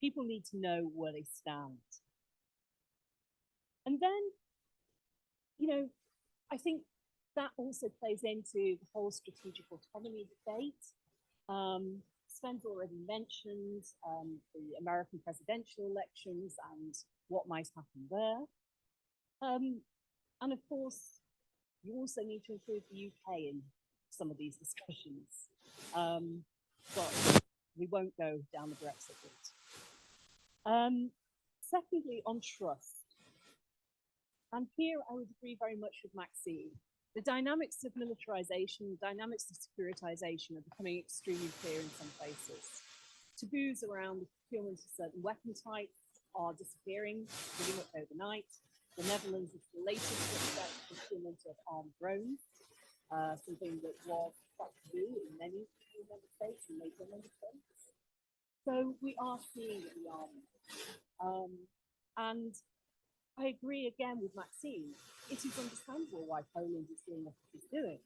People need to know where they stand. And then, you know, I think that also plays into the whole strategic autonomy debate. Sven's already mentioned the American presidential elections and what might happen there. And of course, you also need to include the UK in some of these discussions. But we won't go down the Brexit route. Secondly, on trust. And here I would agree very much with Maxime. The dynamics of militarization, the dynamics of securitization are becoming extremely clear in some places. Taboos around the procurement of certain weapon types are disappearing pretty much overnight. The Netherlands is the latest to accept procurement of armed drones, something that was quite taboo in many EU member states and NATO member states. So we are seeing the army. And I agree again with Maxine. It is understandable why Poland is doing what it is doing.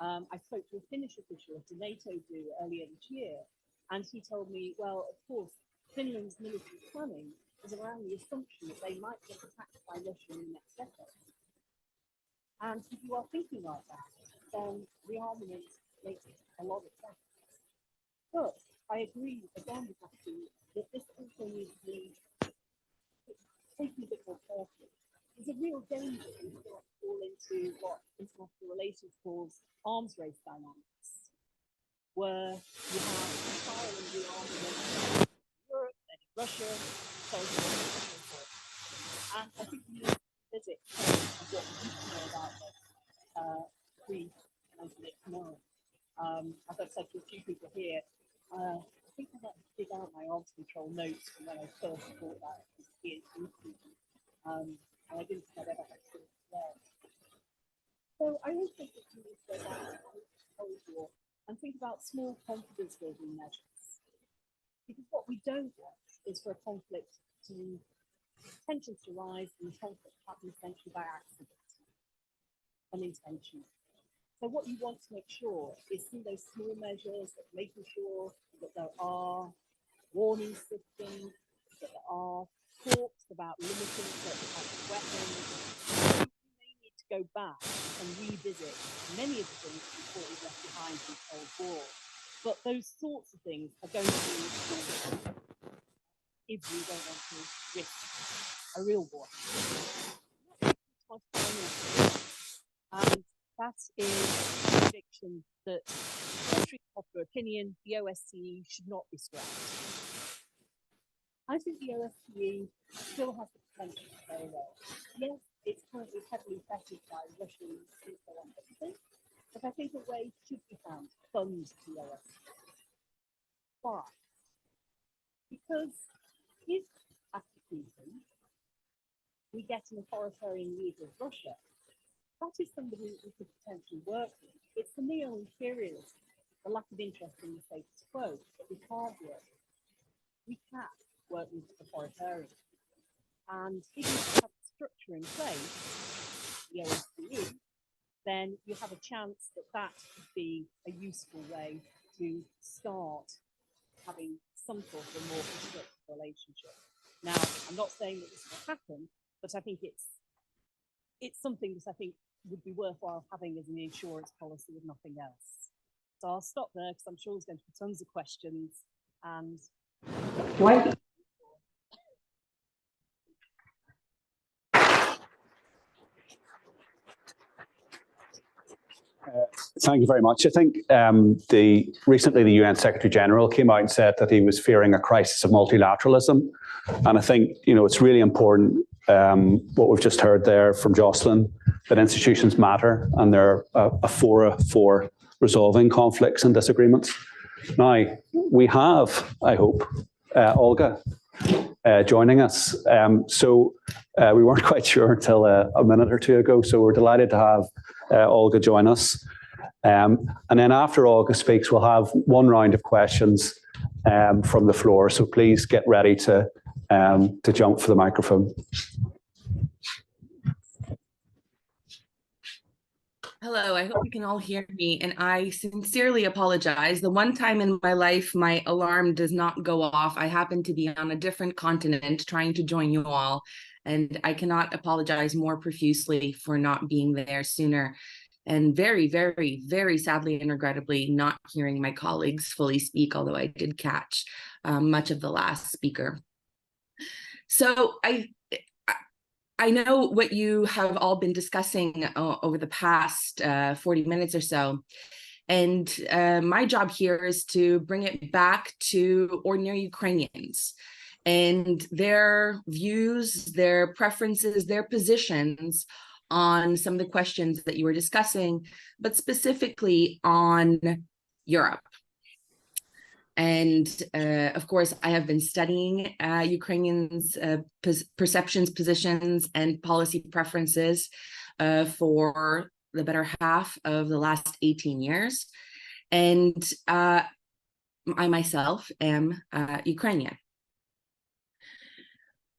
I spoke to a Finnish official at the NATO do earlier this year, and he told me, well, of course, Finland's military planning is around the assumption that they might get attacked by Russia in the next decade. And if you are thinking like that, then rearmament makes a lot of sense. But I agree again with Maxine that this also needs to be taken a bit more carefully. There's a real danger if we fall into what international relations calls arms race dynamics, where you have trial and rearmament in Europe, then in Russia, so on and so forth. And I think we need to visit some of what we used to know about this pre-1989. As I've said to a few people here, I think I'd like to dig out my arms control notes from when I first thought about it as a PhD student. And I didn't think I'd ever had to do it well. So I also think we need to go back to the Cold War and think about small confidence building measures. Because what we don't want is for a conflict to, tensions to rise and conflict happen essentially by accident, unintentional. So what you want to make sure is through those small measures, that making sure that there are warning systems, that there are talks about limiting certain types of weapons. We may need to go back and revisit many of the things we thought we left behind in the Cold War. But those sorts of things are going to be if we don't want to risk a real war. And that is a prediction that, contrary to popular opinion, the OSCE should not be scrapped. I think the OSCE still has the potential to play a role. Yes, it's currently heavily fettered by Russian info on everything, but I think a way should be found to fund the OSCE. Why? Because if, after Putin, we get an authoritarian leader of Russia, that is somebody that we could potentially work with. It's the neo-imperialism, the lack of interest in the status quo that we can't work with. We can work with authoritarians. And if you have a structure in place, the OSCE, then you have a chance that that could be a useful way to start having some sort of a more constructive relationship. Now, I'm not saying that this will happen, but I think it's something that I think would be worthwhile having as an insurance policy, if nothing else. So I'll stop there because I'm sure there's going to be tons of questions. And why? Thank you very much. I think recently the UN Secretary General came out and said that he was fearing a crisis of multilateralism. And I think, it's really important what we've just heard there from Jocelyn, that institutions matter and they're a fora for resolving conflicts and disagreements. Now, we have, I hope, Olga joining us. So we weren't quite sure until a minute or two ago. So we're delighted to have Olga join us. And then after Olga speaks, we'll have one round of questions from the floor. So please get ready to jump for the microphone. Hello, I hope you can all hear me, and I sincerely apologize. The one time in my life my alarm does not go off, I happen to be on a different continent trying to join you all, and I cannot apologize more profusely for not being there sooner. And very, very, very sadly and regrettably not hearing my colleagues fully speak, although I did catch much of the last speaker. So I know what you have all been discussing over the past 40 minutes or so. And my job here is to bring it back to ordinary Ukrainians and their views, their preferences, their positions on some of the questions that you were discussing, but specifically on Europe. And of course, I have been studying Ukrainians' perceptions, positions, and policy preferences for the better half of the last 18 years. And I myself am Ukrainian.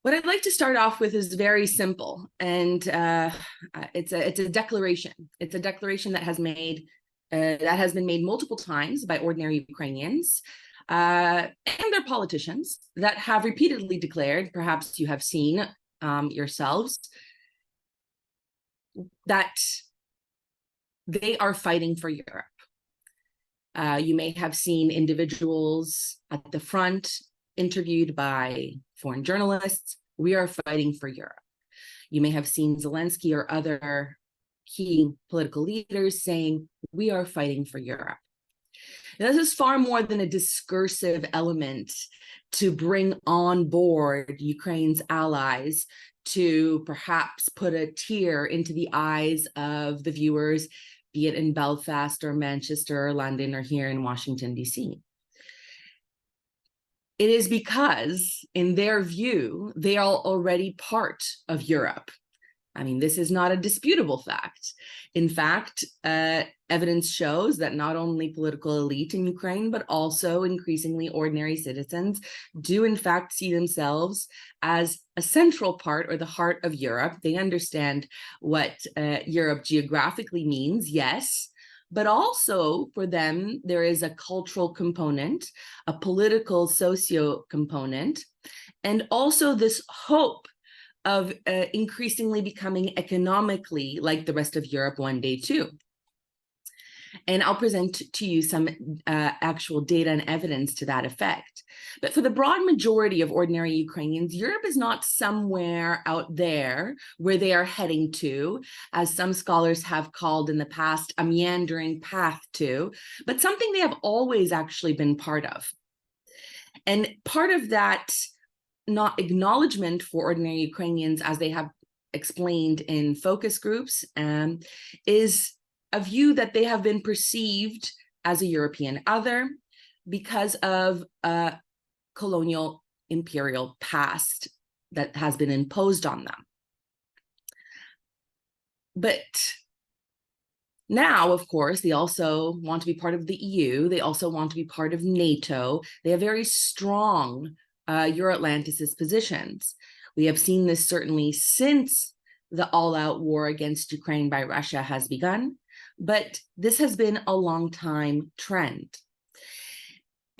What I'd like to start off with is very simple, and it's a declaration. It's a declaration that has been made multiple times by ordinary Ukrainians and their politicians that have repeatedly declared, perhaps you have seen yourselves, that they are fighting for Europe. You may have seen individuals at the front interviewed by foreign journalists. We are fighting for Europe. You may have seen Zelensky or other key political leaders saying, we are fighting for Europe. Now, this is far more than a discursive element to bring on board Ukraine's allies, to perhaps put a tear into the eyes of the viewers, be it in Belfast or Manchester or London or here in Washington, D.C. It is because, in their view, they are already part of Europe. I mean, this is not a disputable fact. In fact, evidence shows that not only political elite in Ukraine, but also increasingly ordinary citizens do in fact see themselves as a central part or the heart of Europe. They understand what Europe geographically means, yes, but also for them, there is a cultural component, a political socio component, and also this hope of increasingly becoming economically like the rest of Europe one day too. And I'll present to you some actual data and evidence to that effect. But for the broad majority of ordinary Ukrainians, Europe is not somewhere out there where they are heading to, as some scholars have called in the past a meandering path to, but something they have always actually been part of. And part of that not acknowledgement for ordinary Ukrainians, as they have explained in focus groups, is a view that they have been perceived as a European other because of a colonial imperial past that has been imposed on them. But now, of course, they also want to be part of the EU. They also want to be part of NATO. They have very strong Euro-Atlanticist positions. We have seen this certainly since the all-out war against Ukraine by Russia has begun, but this has been a long time trend.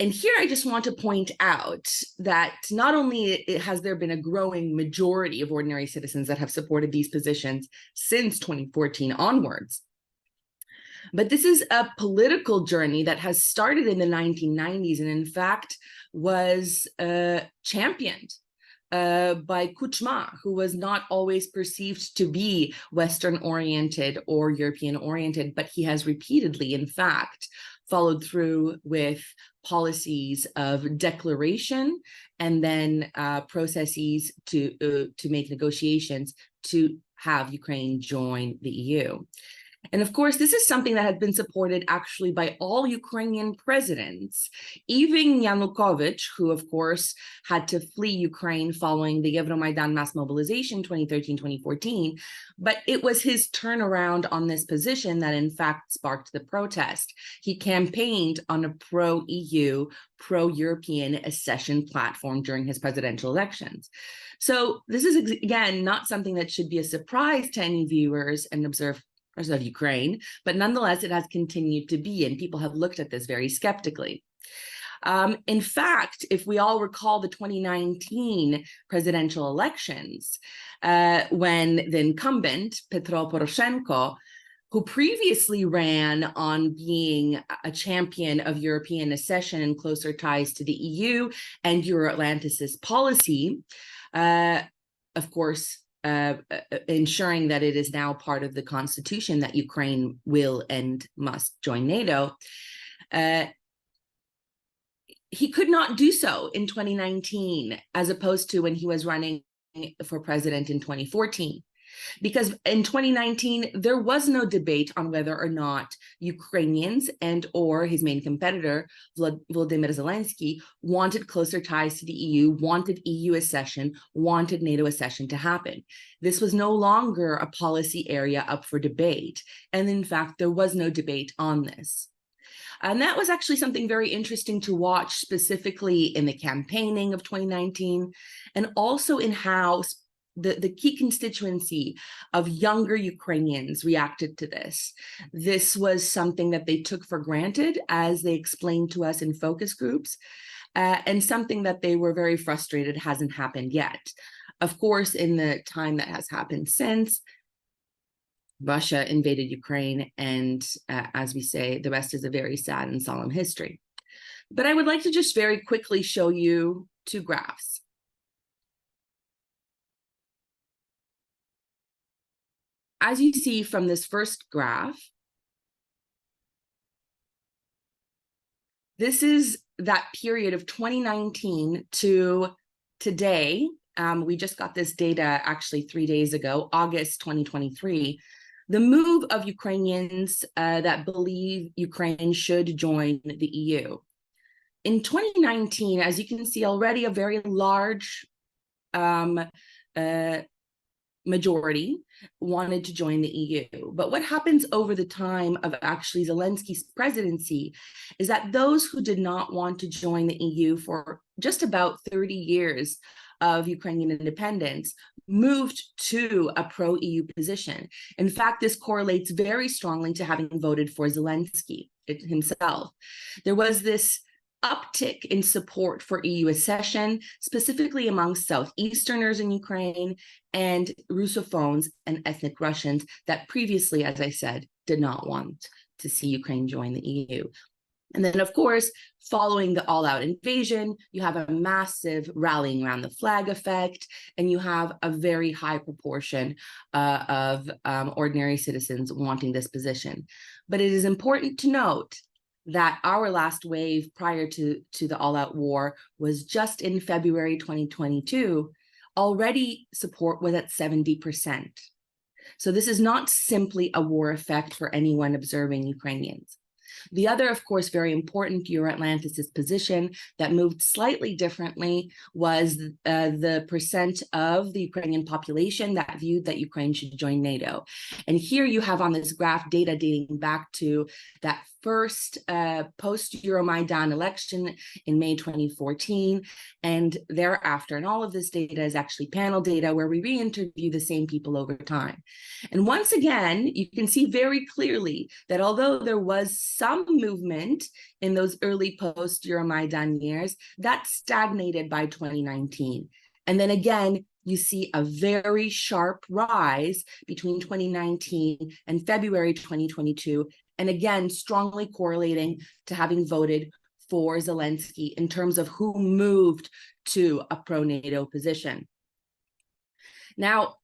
And here I just want to point out that not only has there been a growing majority of ordinary citizens that have supported these positions since 2014 onwards, but this is a political journey that has started in the 1990s and in fact was championed by Kuchma, who was not always perceived to be Western-oriented or European-oriented, but he has repeatedly, in fact, followed through with policies of declaration and then processes to make negotiations to have Ukraine join the EU. And of course, this is something that has been supported actually by all Ukrainian presidents, even Yanukovych, who of course had to flee Ukraine following the Euromaidan mass mobilization 2013-2014. But it was his turnaround on this position that in fact sparked the protest. He campaigned on a pro-EU, pro-European accession platform during his presidential elections. So this is, again, not something that should be a surprise to any viewers and observers of Ukraine, but nonetheless, it has continued to be, and people have looked at this very skeptically. In fact, if we all recall the 2019 presidential elections, when the incumbent, Petro Poroshenko, who previously ran on being a champion of European accession and closer ties to the EU and Euro-Atlanticist policy, of course, ensuring that it is now part of the constitution that Ukraine will and must join NATO, he could not do so in 2019, as opposed to when he was running for president in 2014. Because in 2019, there was no debate on whether or not Ukrainians and or his main competitor, Volodymyr Zelensky, wanted closer ties to the EU, wanted EU accession, wanted NATO accession to happen. This was no longer a policy area up for debate. And in fact, there was no debate on this. And that was actually something very interesting to watch, specifically in the campaigning of 2019, and also in how the key constituency of younger Ukrainians reacted to this. This was something that they took for granted, as they explained to us in focus groups, and something that they were very frustrated hasn't happened yet. Of course, in the time that has happened since, Russia invaded Ukraine, and as we say, the rest is a very sad and solemn history. But I would like to just very quickly show you two graphs. As you see from this first graph, this is that period of 2019 to today. We just got this data actually 3 days ago, August 2023. The move of Ukrainians that believe Ukraine should join the EU. In 2019, as you can see already, a very large majority wanted to join the EU. But what happens over the time of actually Zelensky's presidency is that those who did not want to join the EU for just about 30 years of Ukrainian independence moved to a pro-EU position. In fact, this correlates very strongly to having voted for Zelensky himself. There was this uptick in support for EU accession, specifically among Southeasterners in Ukraine and Russophones and ethnic Russians that previously, as I said, did not want to see Ukraine join the EU. And then, of course, following the all-out invasion, you have a massive rallying around the flag effect, and you have a very high proportion of ordinary citizens wanting this position. But it is important to note that our last wave prior to the all-out war was just in February 2022. Already support was at 70%. So this is not simply a war effect for anyone observing Ukrainians. The other, of course, very important Euro-Atlanticist position that moved slightly differently was the percent of the Ukrainian population that viewed that Ukraine should join NATO. And here you have on this graph data dating back to that first post-Euromaidan election in May 2014 and thereafter. And all of this data is actually panel data where we re-interview the same people over time. And once again, you can see very clearly that although there was some movement in those early post-Euromaidan years, that stagnated by 2019. And then again, you see a very sharp rise between 2019 and February 2022, and again, strongly correlating to having voted for Zelensky in terms of who moved to a pro-NATO position. Now,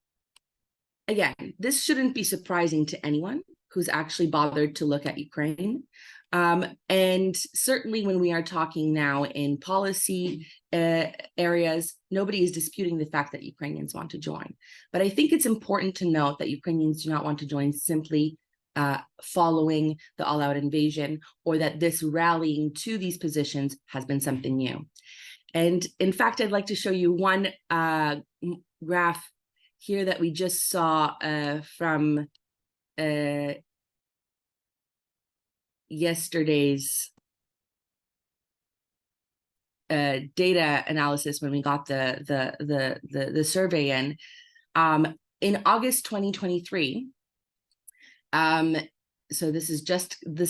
again, this shouldn't be surprising to anyone who's actually bothered to look at Ukraine. And certainly when we are talking now in policy areas, nobody is disputing the fact that Ukrainians want to join. But I think it's important to note that Ukrainians do not want to join simply following the all-out invasion, or that this rallying to these positions has been something new. And in fact, I'd like to show you one graph here that we just saw from yesterday's data analysis when we got the survey in August 2023. So this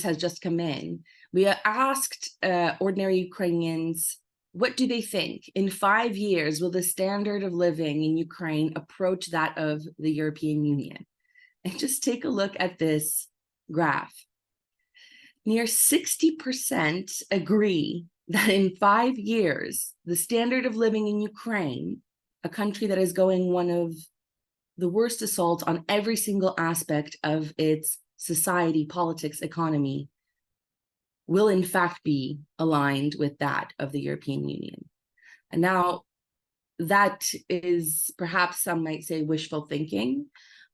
has just come in. We asked ordinary Ukrainians, what do they think? In 5 years, will the standard of living in Ukraine approach that of the European Union? And just take a look at this graph. Near 60% agree that in 5 years, the standard of living in Ukraine, a country that is going one of the worst assaults on every single aspect of its society, politics, economy, will in fact be aligned with that of the European Union. And now that is perhaps some might say wishful thinking,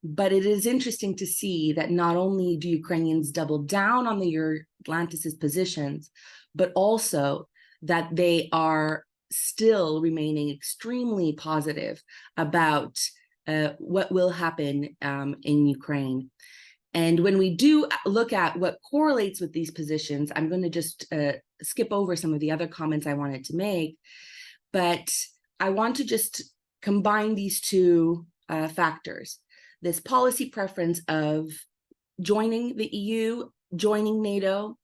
but it is interesting to see that not only do Ukrainians double down on the Euro-Atlanticist positions, but also that they are still remaining extremely positive about what will happen in Ukraine. And when we do look at what correlates with these positions, I'm going to just skip over some of the other comments I wanted to make, but I want to just combine these two factors. This policy preference of joining the EU, joining NATO,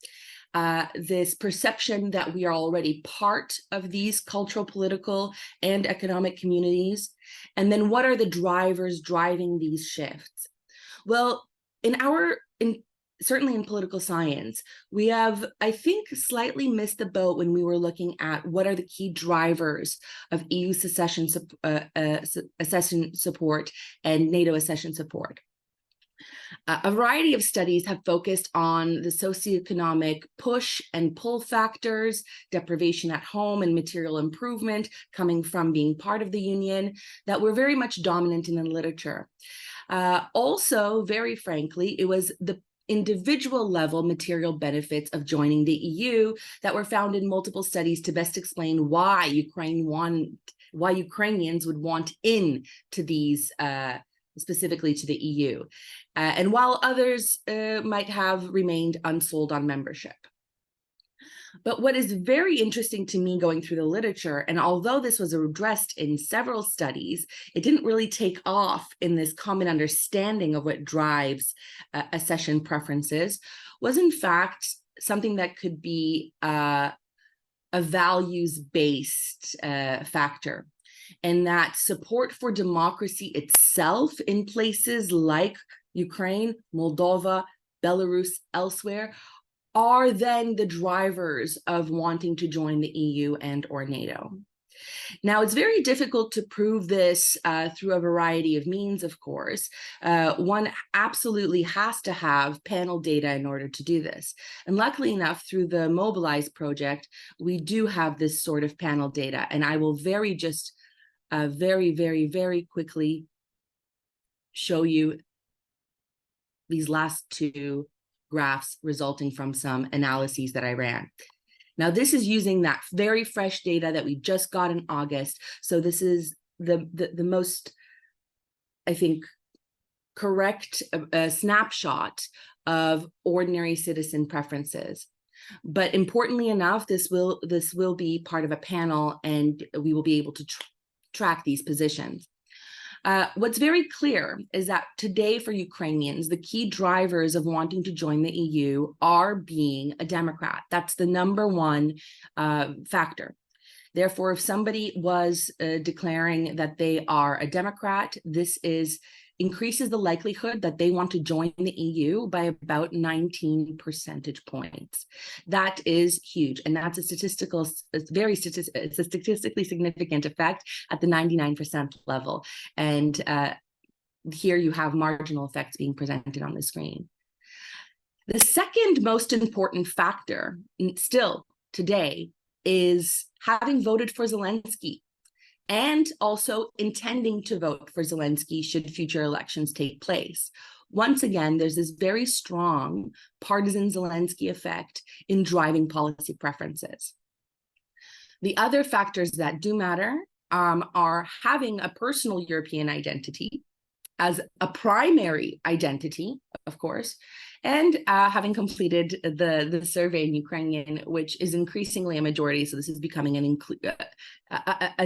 this perception that we are already part of these cultural, political, and economic communities. And then what are the drivers driving these shifts? Well, certainly in political science, we have, I think, slightly missed the boat when we were looking at what are the key drivers of EU accession support and NATO accession support. A variety of studies have focused on the socioeconomic push and pull factors, deprivation at home and material improvement coming from being part of the Union that were very much dominant in the literature. Also, very frankly, it was the individual level material benefits of joining the EU that were found in multiple studies to best explain why Ukrainians would want in to these specifically to the EU, and while others might have remained unsold on membership. But what is very interesting to me going through the literature, and although this was addressed in several studies, it didn't really take off in this common understanding of what drives accession preferences, was in fact something that could be a values-based factor. And that support for democracy itself in places like Ukraine, Moldova, Belarus, elsewhere, are then the drivers of wanting to join the EU and or NATO. Now, it's very difficult to prove this through a variety of means, of course. One absolutely has to have panel data in order to do this. And luckily enough, through the Mobilize project, we do have this sort of panel data. And I will very quickly show you these last two graphs resulting from some analyses that I ran. Now, this is using that very fresh data that we just got in August. So this is the most, I think, correct snapshot of ordinary citizen preferences. But importantly enough, this will be part of a panel, and we will be able to track these positions. What's very clear is that today for Ukrainians, the key drivers of wanting to join the EU are being a Democrat. That's the number one factor. Therefore, if somebody was declaring that they are a Democrat, this increases the likelihood that they want to join the EU by about 19 percentage points. That is huge, and that's a statistically significant effect at the 99% level. And here you have marginal effects being presented on the screen. The second most important factor still today is having voted for Zelensky, and also intending to vote for Zelensky should future elections take place. Once again, there's this very strong partisan Zelensky effect in driving policy preferences. The other factors that do matter are having a personal European identity as a primary identity, of course, and having completed the survey in Ukrainian, which is increasingly a majority. So this is becoming a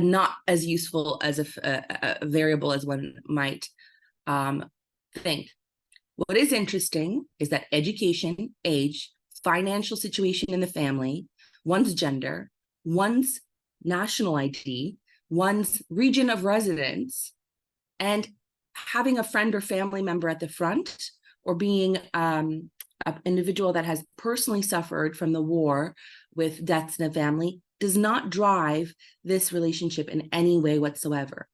not as useful as a variable as one might think. What is interesting is that education, age, financial situation in the family, one's gender, one's national ID, one's region of residence, and having a friend or family member at the front, or being an individual that has personally suffered from the war with deaths in the family, does not drive this relationship in any way whatsoever.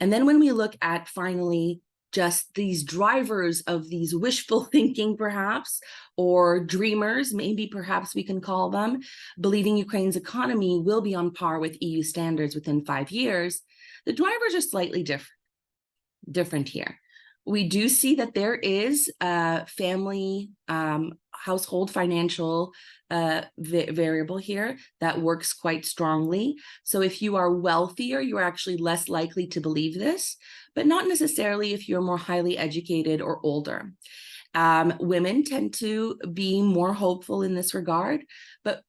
And then when we look at, finally, just these drivers of these wishful thinking, perhaps, or dreamers, maybe perhaps we can call them, believing Ukraine's economy will be on par with EU standards within 5 years, the drivers are slightly different here. We do see that there is a family household financial variable here that works quite strongly. So if you are wealthier, you're actually less likely to believe this, but not necessarily if you're more highly educated or older. Women tend to be more hopeful in this regard, but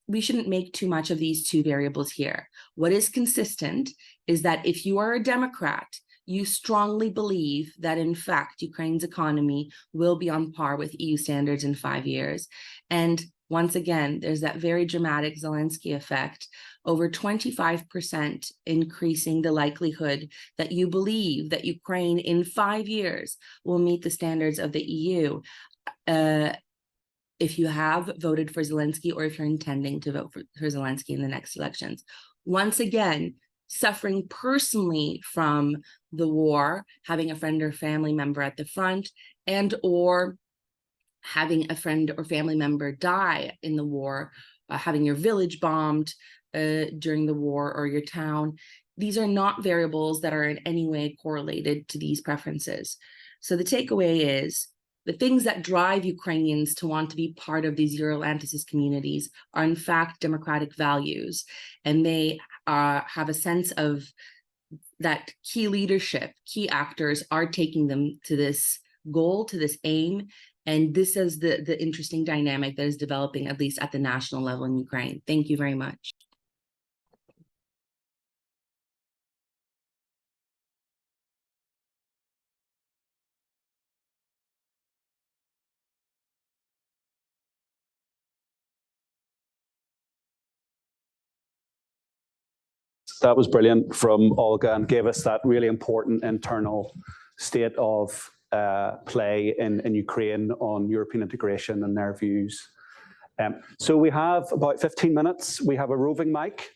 we shouldn't make too much of these two variables here. What is consistent is that if you are a Democrat, you strongly believe that, in fact, Ukraine's economy will be on par with EU standards in 5 years. And once again, there's that very dramatic Zelensky effect, over 25% increasing the likelihood that you believe that Ukraine in 5 years will meet the standards of the EU. If you have voted for Zelensky or if you're intending to vote for Zelensky in the next elections. Once again, suffering personally from the war, having a friend or family member at the front, and or having a friend or family member die in the war, having your village bombed during the war or your town. These are not variables that are in any way correlated to these preferences. So the takeaway is the things that drive Ukrainians to want to be part of these Euro-Atlanticist communities are in fact democratic values, and they have a sense of that key leadership, key actors are taking them to this goal, to this aim, and this is the interesting dynamic that is developing, at least at the national level in Ukraine. Thank you very much. That was brilliant from Olga and gave us that really important internal state of play in Ukraine on European integration and their views. So we have about 15 minutes. We have a roving mic.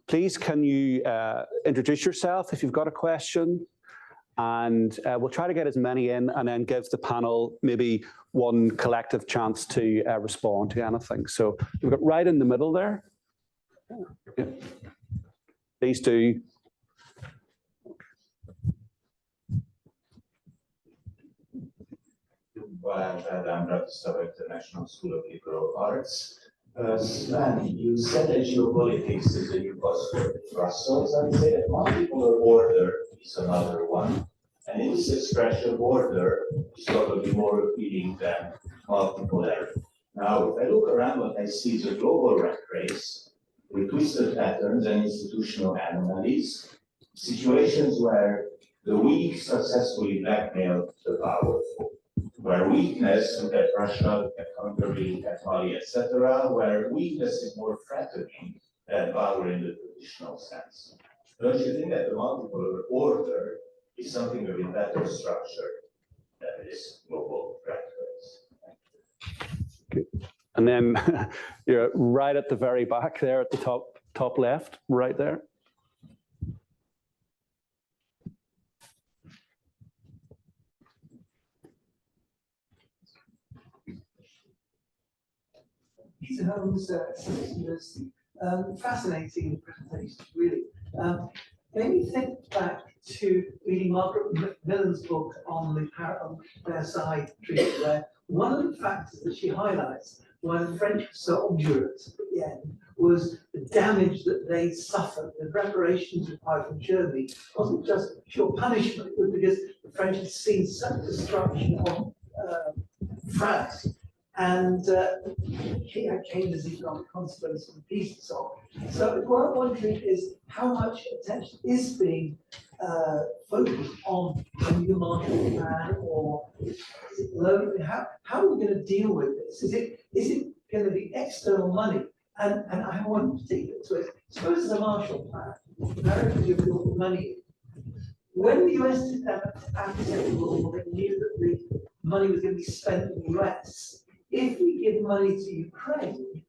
Please, can you introduce yourself if you've got a question? And we'll try to get as many in and then give the panel maybe one collective chance to respond to anything. So we've got right in the middle there. Yeah. Please do. I'm Bratislava International School of Liberal Arts. Sven, you said that geopolitics is a new buzzword in Brussels. I would say that multipolar order is another one. And in this expression, order is probably more appealing than multipolarity. Now, if I look around, what I see is a global rat race with twisted patterns and institutional anomalies, situations where the weak successfully blackmail the powerful, where weakness, look at Russia, at Hungary, at Mali, etc., where weakness is more threatening than power in the traditional sense. Don't you think that the multipolar order is something a bit better structured than this global rat race? Good. And then you're right at the very back there at the top left, right there. Peter Holmes, University. Fascinating presentation, really. Made me think back to reading Margaret Millen's book on the Versailles Treaty, where one of the factors that she highlights why the French were so obdurate at the end was the damage that they suffered. The reparations required from Germany wasn't just pure punishment, it was because the French had seen such destruction of France. And it came as economic consequence of the peace and so on. So what I'm wondering is how much attention is being focused on a new market plan, or is it low? How are we going to deal with this? Is it going to be external money? And I have one particular twist. Suppose it's a Marshall Plan. America, you put the money in. When the US did that after rule, they knew that the money was going to be spent in the US. If we give money to Ukraine,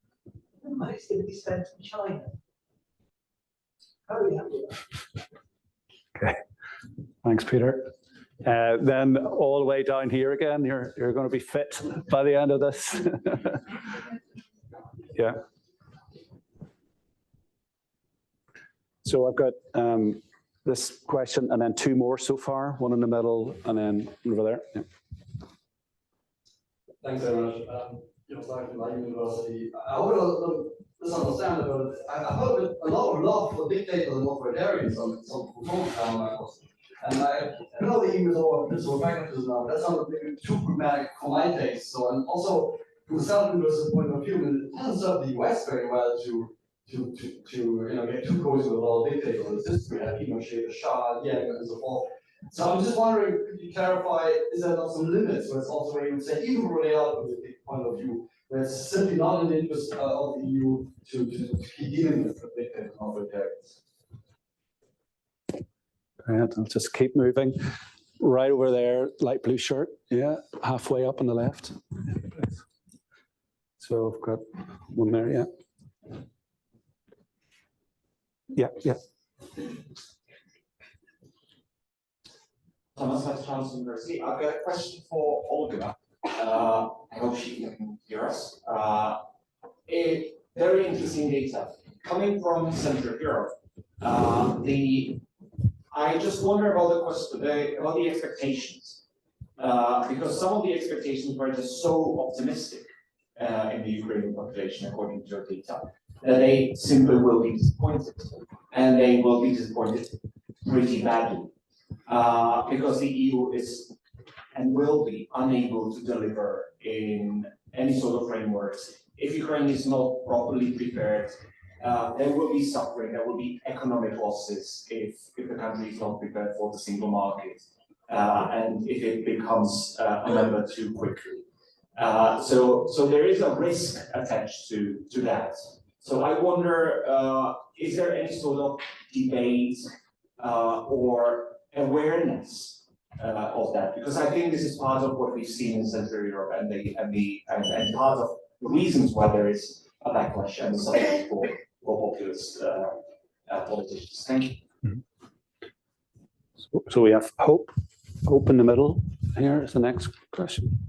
the money is going to be spent in China. How do we handle that? Okay, thanks, Peter. Then all the way down here again, you're going to be fit by the end of this. Yeah. So I've got this question and then two more so far, one in the middle and then over there. Yeah. Thanks very much. You're talking about university. I would just understand about it. I heard a lot of love for dictators and authoritarians on some levels. And I know the EU is all about political pragmatism now, but that's not maybe too pragmatic for my taste. So, and also from a self-interested point of view, it doesn't serve the US very well to get too cozy with a lot of dictators in its history, like Pinochet, the Shah, and so forth. So I'm just wondering, could you clarify, is there not some limits where it's also where you would say, even from a realpolitik point of view, where it's simply not in the interest of the EU to keep dealing with dictators and authoritarians? Right, I'll just keep moving. Right over there, light blue shirt. Yeah, halfway up on the left. So I've got one there, yeah. Yeah. Thomas at Charles University. I've got a question for Olga. I hope she can hear us. Very interesting data coming from Central Europe. I just wonder about the question about the expectations, because some of the expectations were just so optimistic in the Ukrainian population, according to your data, that they simply will be disappointed, and they will be disappointed pretty badly. Because the EU is and will be unable to deliver in any sort of frameworks. If Ukraine is not properly prepared, there will be suffering, there will be economic losses if the country is not prepared for the single market, and if it becomes a member too quickly. So there is a risk attached to that. So I wonder, is there any sort of debate or awareness of that? Because I think this is part of what we've seen in Central Europe, and part of the reasons why there is a backlash and support for populist politicians. Thank you. So we have Hope in the middle. Here is the next question.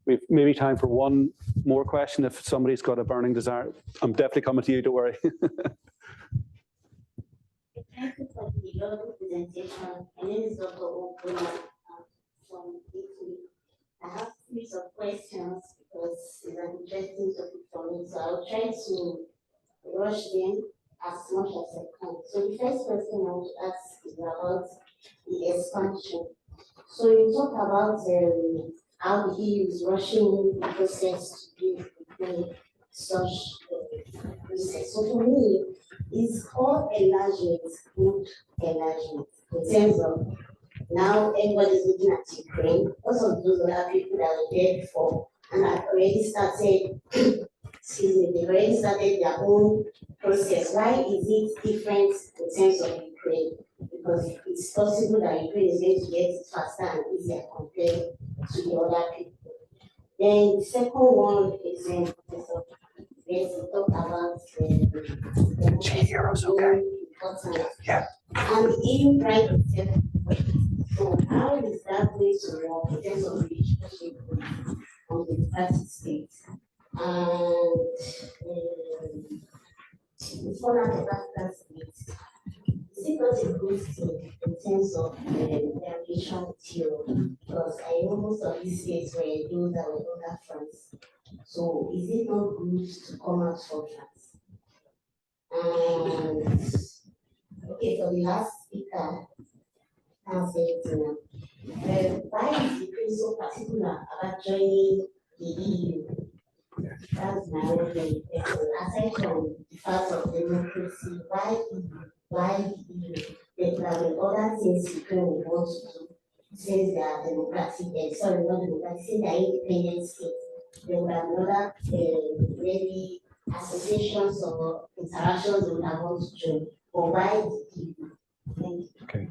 We've maybe time for one more question if somebody's got a burning desire. I'm definitely coming to you, don't worry. Thank you for the lovely presentation. My name is Dr. Okuna from Italy. I have a series of questions because it's an interesting topic for me. So I'll try to rush them as much as I can. So the first question I want to ask is about the expansion. So you talk about how the EU is rushing the process to give such process. So for me, is all enlargement good enlargement in terms of now everybody's looking at Ukraine? Also, those other people that were there before and have already started, they've already started their own process. Why is it different in terms of Ukraine? Because it's possible that Ukraine is going to get it faster and easier compared to the other people. Then the second one is Professor. Yes, we talked about important. Yeah. And the EU pride itself. So how is that going to work in terms of relationship on the democratic states? And the former democratic states, is it not a good thing in terms of derivation theory? Because I know most of these states were those that were under France. So is it not good to come out from France? And okay, for the last speaker, I'll say it now. Why is Ukraine so particular about joining the EU? That's my own question. Aside from the fact of democracy, why the EU? There have been other things Ukraine would want to do since they are democratic, not democratic, since they are independent states. There would have another maybe associations or interactions they would have wanted to join. Or why the EU? Thank you. Okay.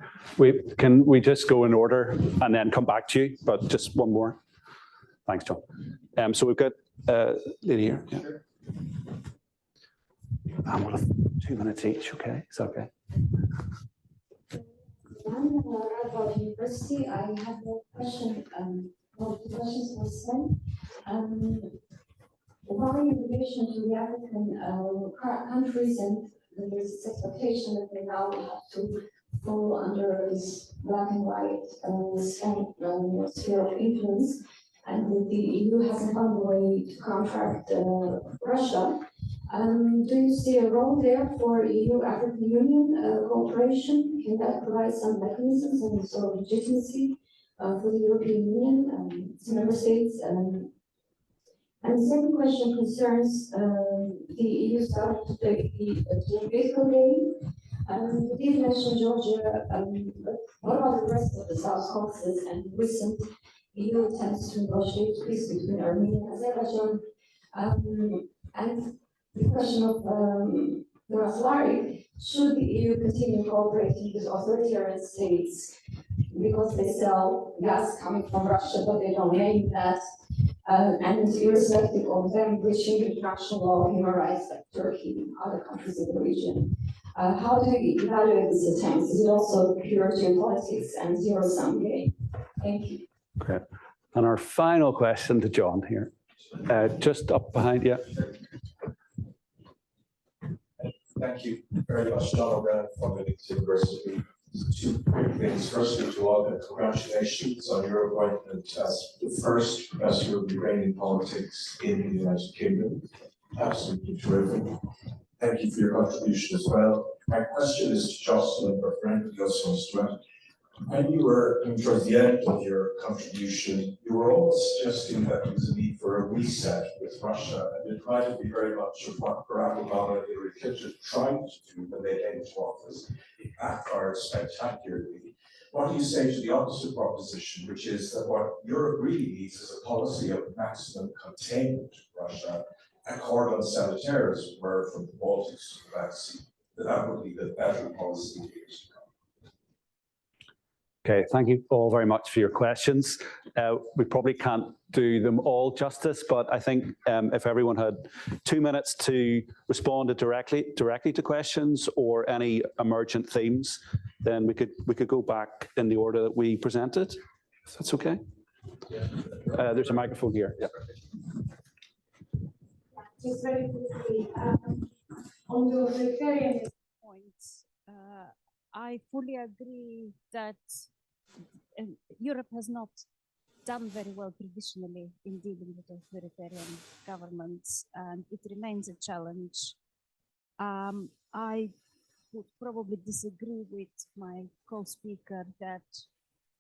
Can we just go in order and then come back to you? But just one more. Thanks, John. So we've got lady here. Yeah. I'm going to 2 minutes each. Okay, is that okay? One from Radboud University. I have a question, or two questions for Sven. Why in relation to the African countries, and there is this expectation that they now have to fall under this black and white sphere of influence, and that the EU hasn't found a way to counteract Russia. Do you see a role there for EU-African Union cooperation? Can that provide some mechanisms and sort of legitimacy for the European Union and its member states? And the second question concerns the EU started to play the geopolitical game. You did mention Georgia, but what about the rest of the South Caucasus and recent EU attempts to negotiate peace between Armenia and Azerbaijan? And the question of Larry, should the EU continue cooperating with authoritarian states because they sell gas coming from Russia, but they don't name that, and irrespective of them breaching international law, human rights, like Turkey and other countries in the region? How do you evaluate these attempts? Is it also pure geopolitics and zero-sum game? Thank you. Okay. And our final question to John here, just up behind you. Thank you very much, John O'Brien from Panellists University. Two quick things. Firstly, to all, congratulations on your appointment as the first professor of Ukrainian politics in the United Kingdom. Absolutely terrific. Thank you for your contribution as well. My question is to Jocelyn, or for anybody else who wants to add. When you were towards the end of your contribution, you were almost suggesting that there was a need for a reset with Russia, and it reminded me very much of what Barack Obama and Hillary Clinton tried to do when they came to office. It backfired spectacularly. What do you say to the opposite proposition, which is that what Europe really needs is a policy of maximum containment of Russia, and cordon sanitaires were from the Baltics to the Black Sea? That would be the better policy in years to come. Okay, thank you all very much for your questions. We probably can't do them all justice, but I think if everyone had 2 minutes to respond directly to questions or any emergent themes, then we could go back in the order that we presented. If that's okay. There's a microphone here. Yeah. Just very quickly, on the authoritarian point, I fully agree that Europe has not done very well traditionally in dealing with authoritarian governments, and it remains a challenge. I would probably disagree with my co-speaker that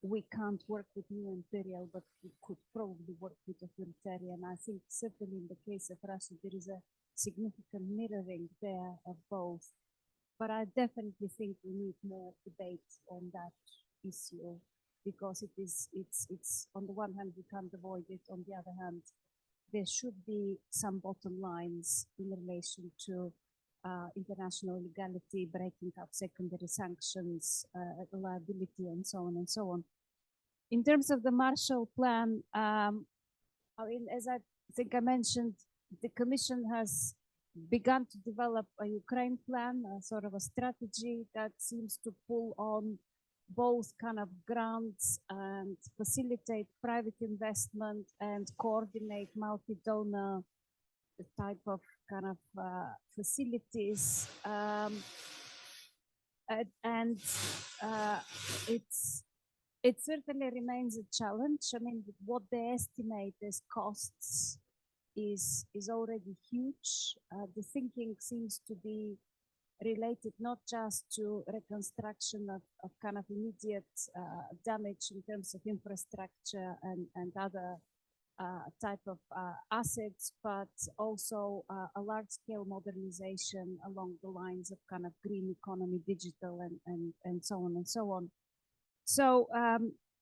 we can't work with new imperial, but we could probably work with authoritarian. I think certainly in the case of Russia, there is a significant mirroring there of both. But I definitely think we need more debate on that issue, because it's on the one hand we can't avoid it, on the other hand there should be some bottom lines in relation to international legality, breaking up secondary sanctions, liability, and so on and so on. In terms of the Marshall Plan, I mean, as I think I mentioned, the Commission has begun to develop a Ukraine plan, a sort of a strategy that seems to pull on both kind of grants and facilitate private investment and coordinate multi-donor type of kind of facilities. It certainly remains a challenge. I mean, what they estimate as costs is already huge. The thinking seems to be related not just to reconstruction of kind of immediate damage in terms of infrastructure and other type of assets, but also a large-scale modernization along the lines of kind of green economy, digital, and so on and so on. So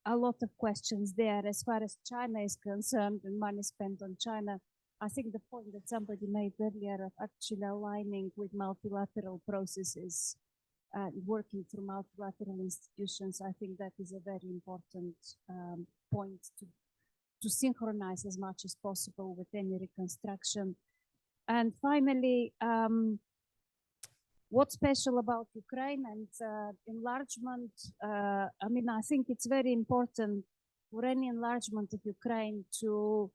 a lot of questions there. As far as China is concerned and money spent on China, I think the point that somebody made earlier of actually aligning with multilateral processes and working through multilateral institutions, I think that is a very important point to synchronize as much as possible with any reconstruction. And finally, what's special about Ukraine and enlargement. I mean, I think it's very important for any enlargement of Ukraine to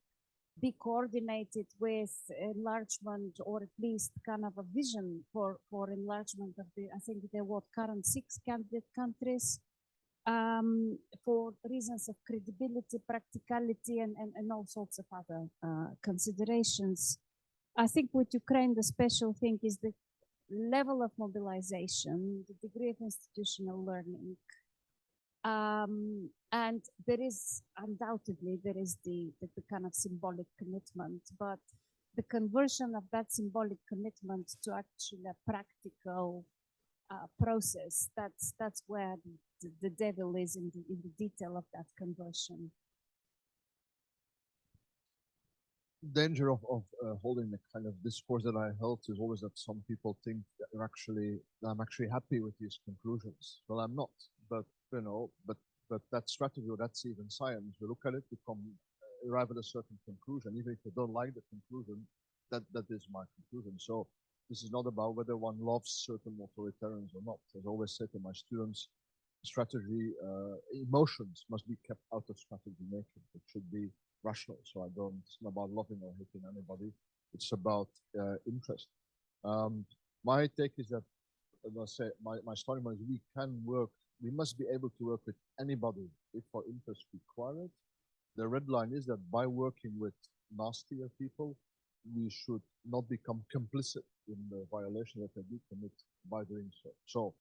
be coordinated with enlargement, or at least kind of a vision for enlargement of the, I think there were current 6 candidate countries, for reasons of credibility, practicality, and all sorts of other considerations. I think with Ukraine, the special thing is the level of mobilization, the degree of institutional learning. And there is undoubtedly, there is the kind of symbolic commitment, but the conversion of that symbolic commitment to actually a practical process, that's where the devil is in the detail of that conversion. Danger of holding the kind of discourse that I held is always that some people think that I'm actually happy with these conclusions. Well, I'm not, but you know, but that strategy, or that's even science. We look at it, we arrive at a certain conclusion. Even if you don't like the conclusion, that is my conclusion. So this is not about whether one loves certain authoritarians or not. As I always say to my students, strategy, emotions must be kept out of strategy making. It should be rational. So it's not about loving or hating anybody. It's about interest. My take is that, as I say, my starting point is we must be able to work with anybody if our interests require it. The red line is that by working with nastier people, we should not become complicit in the violation that they do commit by doing so. So,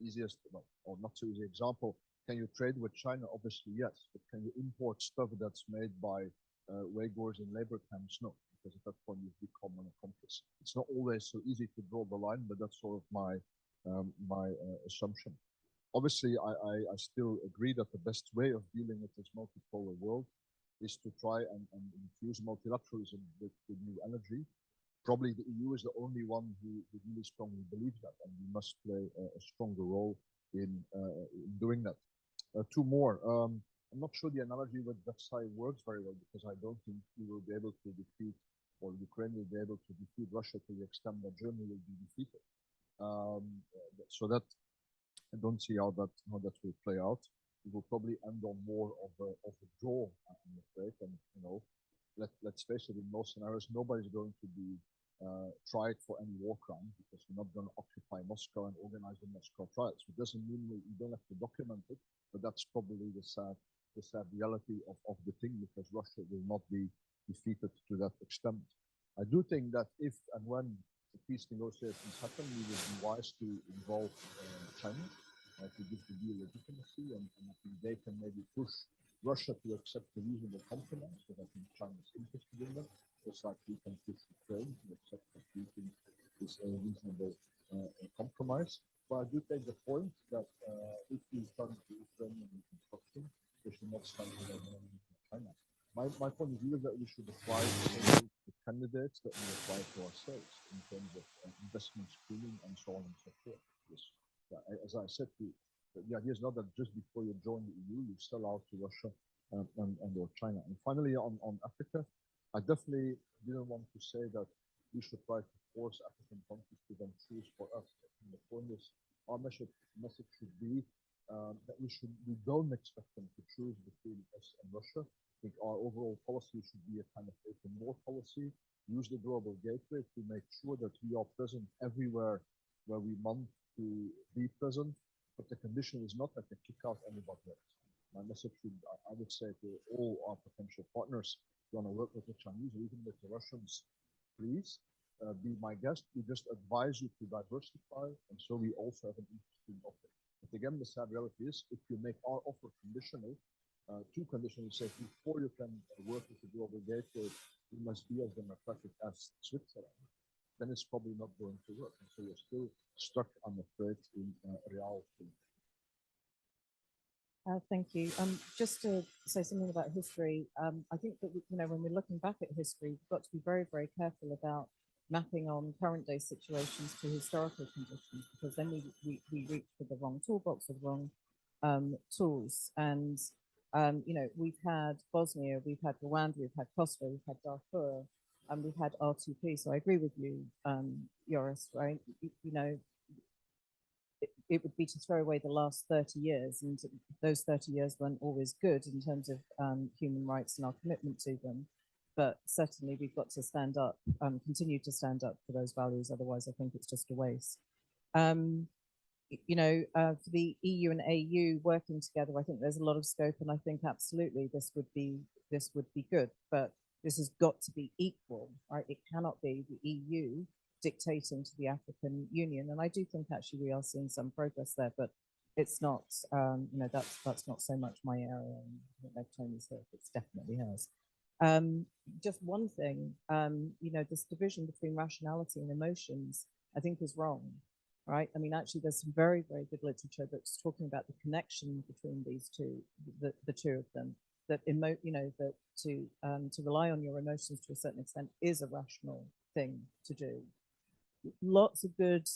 easiest, or not so easy example, can you trade with China? Obviously, yes. But can you import stuff that's made by Uyghurs in labor camps? No, because at that point you've become an accomplice. It's not always so easy to draw the line, but that's sort of my assumption. Obviously, I still agree that the best way of dealing with this multipolar world is to try and infuse multilateralism with new energy. Probably the EU is the only one who really strongly believes that, and we must play a stronger role in doing that. 2 more. I'm not sure the analogy with Versailles works very well, because I don't think we will be able to defeat, or Ukraine will be able to defeat Russia to the extent that Germany will be defeated. So that I don't see how that will play out. It will probably end on more of a draw, I'm afraid. And you know, let's face it, in most scenarios, nobody's going to be tried for any war crime, because we're not going to occupy Moscow and organize the Moscow trials. It doesn't mean we don't have to document it, but that's probably the sad reality of the thing, because Russia will not be defeated to that extent. I do think that if and when the peace negotiations happen, we would be wise to involve China to give the deal legitimacy, and I think they can maybe push Russia to accept a reasonable compromise, because I think China is interested in that, just like we can push Ukraine to accept what we think is a reasonable compromise. But I do take the point that if we turn to Ukrainian reconstruction, we should not start with China. My point of view is that we should apply the candidates that we apply to ourselves in terms of investment screening and so on and so forth. Yes. As I said, the idea is not that just before you join the EU, you sell out to Russia and or China. And finally, on Africa, I definitely didn't want to say that we should try to force African countries to then choose for us. And the point is, our message should be that we don't expect them to choose between us and Russia. I think our overall policy should be a kind of open war policy, use the global gateway to make sure that we are present everywhere where we want to be present, but the condition is not that they kick out anybody else. My message should, I would say to all our potential partners, you want to work with the Chinese or even with the Russians, please be my guest. We just advise you to diversify, and so we also have an interesting offer. But again, the sad reality is, if you make our offer conditional, 2 conditions, say before you can work with the global gateway, you must be as democratic as Switzerland, then it's probably not going to work. And so you're still stuck, I'm afraid, in reality. Thank you. Just to say something about history, I think that when we're looking back at history, we've got to be very, very careful about mapping on current day situations to historical conditions, because then we reach for the wrong toolbox or the wrong tools. And we've had Bosnia, we've had Rwanda, we've had Kosovo, we've had Darfur, and we've had R2P. So I agree with you, Joris, right? it would be to throw away the last 30 years, and those 30 years weren't always good in terms of human rights and our commitment to them. But certainly we've got to stand up, continue to stand up for those values. Otherwise, I think it's just a waste. For the EU and AU working together, I think there's a lot of scope, and I think absolutely this would be good. But this has got to be equal, right? It cannot be the EU dictating to the African Union, and I do think actually we are seeing some progress there, but it's not. That's not so much my area. And I think like Tony's here, it's definitely hers. Just one thing, this division between rationality and emotions, I think is wrong, right? I mean, actually, there's some very, very good literature that's talking about the connection between these two, the two of them. That to rely on your emotions to a certain extent is a rational thing to do. Lots of good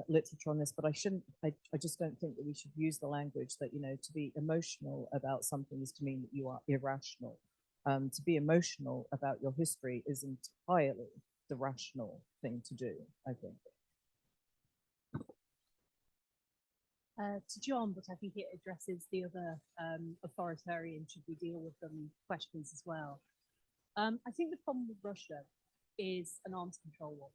literature on this, but I just don't think that we should use the language that, to be emotional about something is to mean that you are irrational. To be emotional about your history is entirely the rational thing to do, I think. To John, but I think it addresses the other authoritarian, should we deal with them, questions as well. I think the problem with Russia is an arms control war.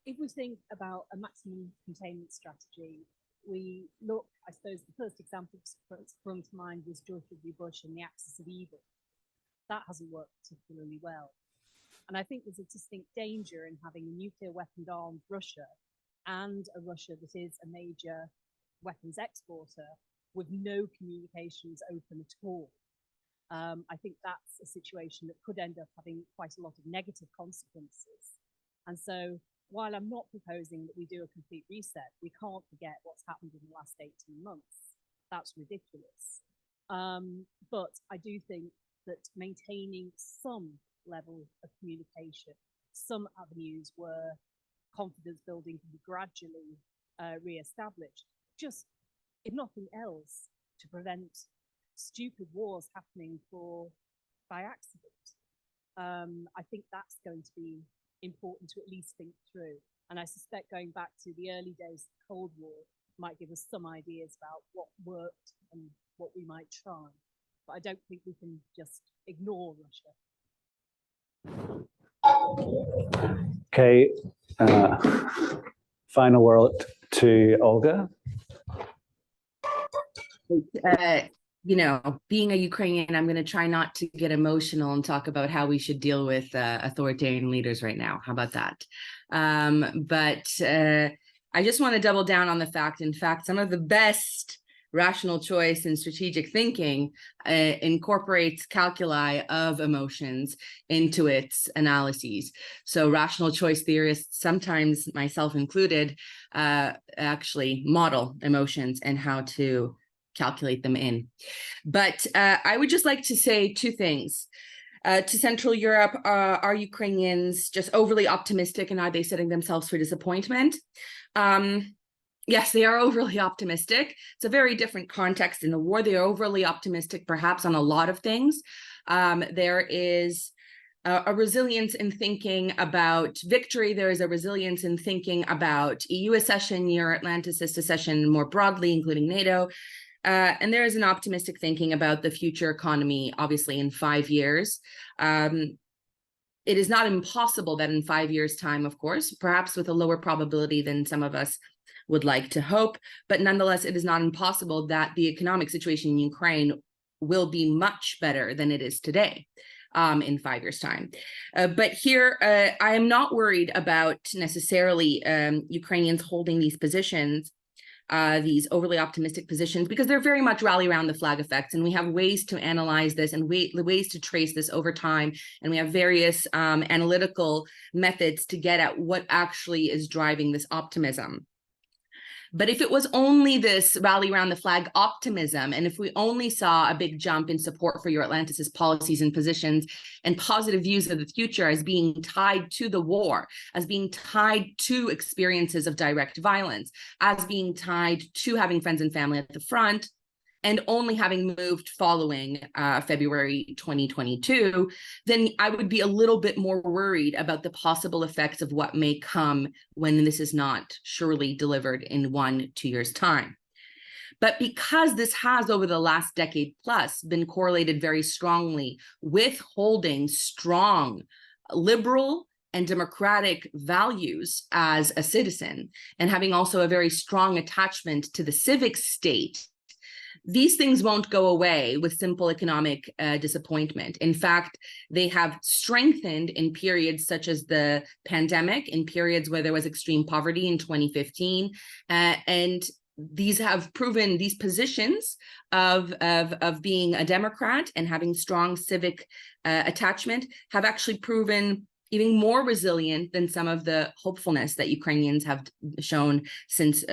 If we think about a maximum containment strategy, we look, I suppose the first example that sprung to mind was George W. Bush and the axis of evil. That hasn't worked particularly well. And I think there's a distinct danger in having a nuclear weapon armed Russia and a Russia that is a major weapons exporter with no communications open at all. I think that's a situation that could end up having quite a lot of negative consequences. And so while I'm not proposing that we do a complete reset, we can't forget what's happened in the last 18 months. That's ridiculous. But I do think that maintaining some level of communication, some avenues where confidence building can be gradually re-established, just, if nothing else, to prevent stupid wars happening by accident. I think that's going to be important to at least think through. And I suspect going back to the early days of the Cold War might give us some ideas about what worked and what we might try. But I don't think we can just ignore Russia. Okay, final word to Olga. Being a Ukrainian, I'm going to try not to get emotional and talk about how we should deal with authoritarian leaders right now. How about that? But I just want to double down on the fact, in fact, some of the best rational choice and strategic thinking incorporates calculi of emotions into its analyses. So rational choice theorists, sometimes myself included, actually model emotions and how to calculate them in. But I would just like to say two things. To Central Europe, are Ukrainians just overly optimistic, and are they setting themselves for disappointment? Yes, they are overly optimistic. It's a very different context in the war. They are overly optimistic, perhaps, on a lot of things. There is a resilience in thinking about victory. There is a resilience in thinking about EU accession, Euro-Atlanticist accession more broadly, including NATO. And there is an optimistic thinking about the future economy, obviously, in 5 years. It is not impossible that in 5 years' time, of course, perhaps with a lower probability than some of us would like to hope, but nonetheless, it is not impossible that the economic situation in Ukraine will be much better than it is today in 5 years' time. But here, I am not worried about necessarily Ukrainians holding these positions, these overly optimistic positions, because they're very much rally around the flag effects, and we have ways to analyze this and ways to trace this over time, and we have various analytical methods to get at what actually is driving this optimism. But if it was only this rally around the flag optimism, and if we only saw a big jump in support for Euro-Atlanticist policies and positions and positive views of the future as being tied to the war, as being tied to experiences of direct violence, as being tied to having friends and family at the front, and only having moved following February 2022, then I would be a little bit more worried about the possible effects of what may come when this is not surely delivered in 1-2 years' time. But because this has, over the last decade plus, been correlated very strongly with holding strong liberal and democratic values as a citizen, and having also a very strong attachment to the civic state, these things won't go away with simple economic disappointment. In fact, they have strengthened in periods such as the pandemic, in periods where there was extreme poverty in 2015, and these have proven, these positions of being a Democrat and having strong civic attachment have actually proven even more resilient than some of the hopefulness that Ukrainians have shown since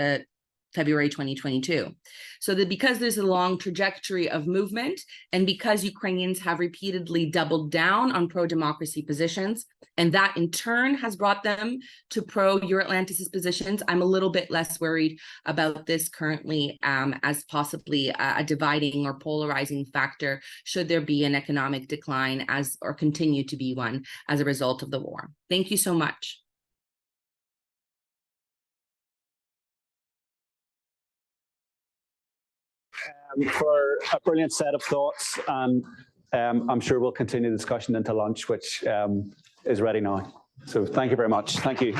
February 2022. So that because there's a long trajectory of movement, and because Ukrainians have repeatedly doubled down on pro-democracy positions, and that in turn has brought them to pro-Euro-Atlanticist positions, I'm a little bit less worried about this currently as possibly a dividing or polarizing factor should there be an economic decline or continue to be one as a result of the war. Thank you so much. For a brilliant set of thoughts, and I'm sure we'll continue the discussion into lunch, which is ready now. So thank you very much. Thank you.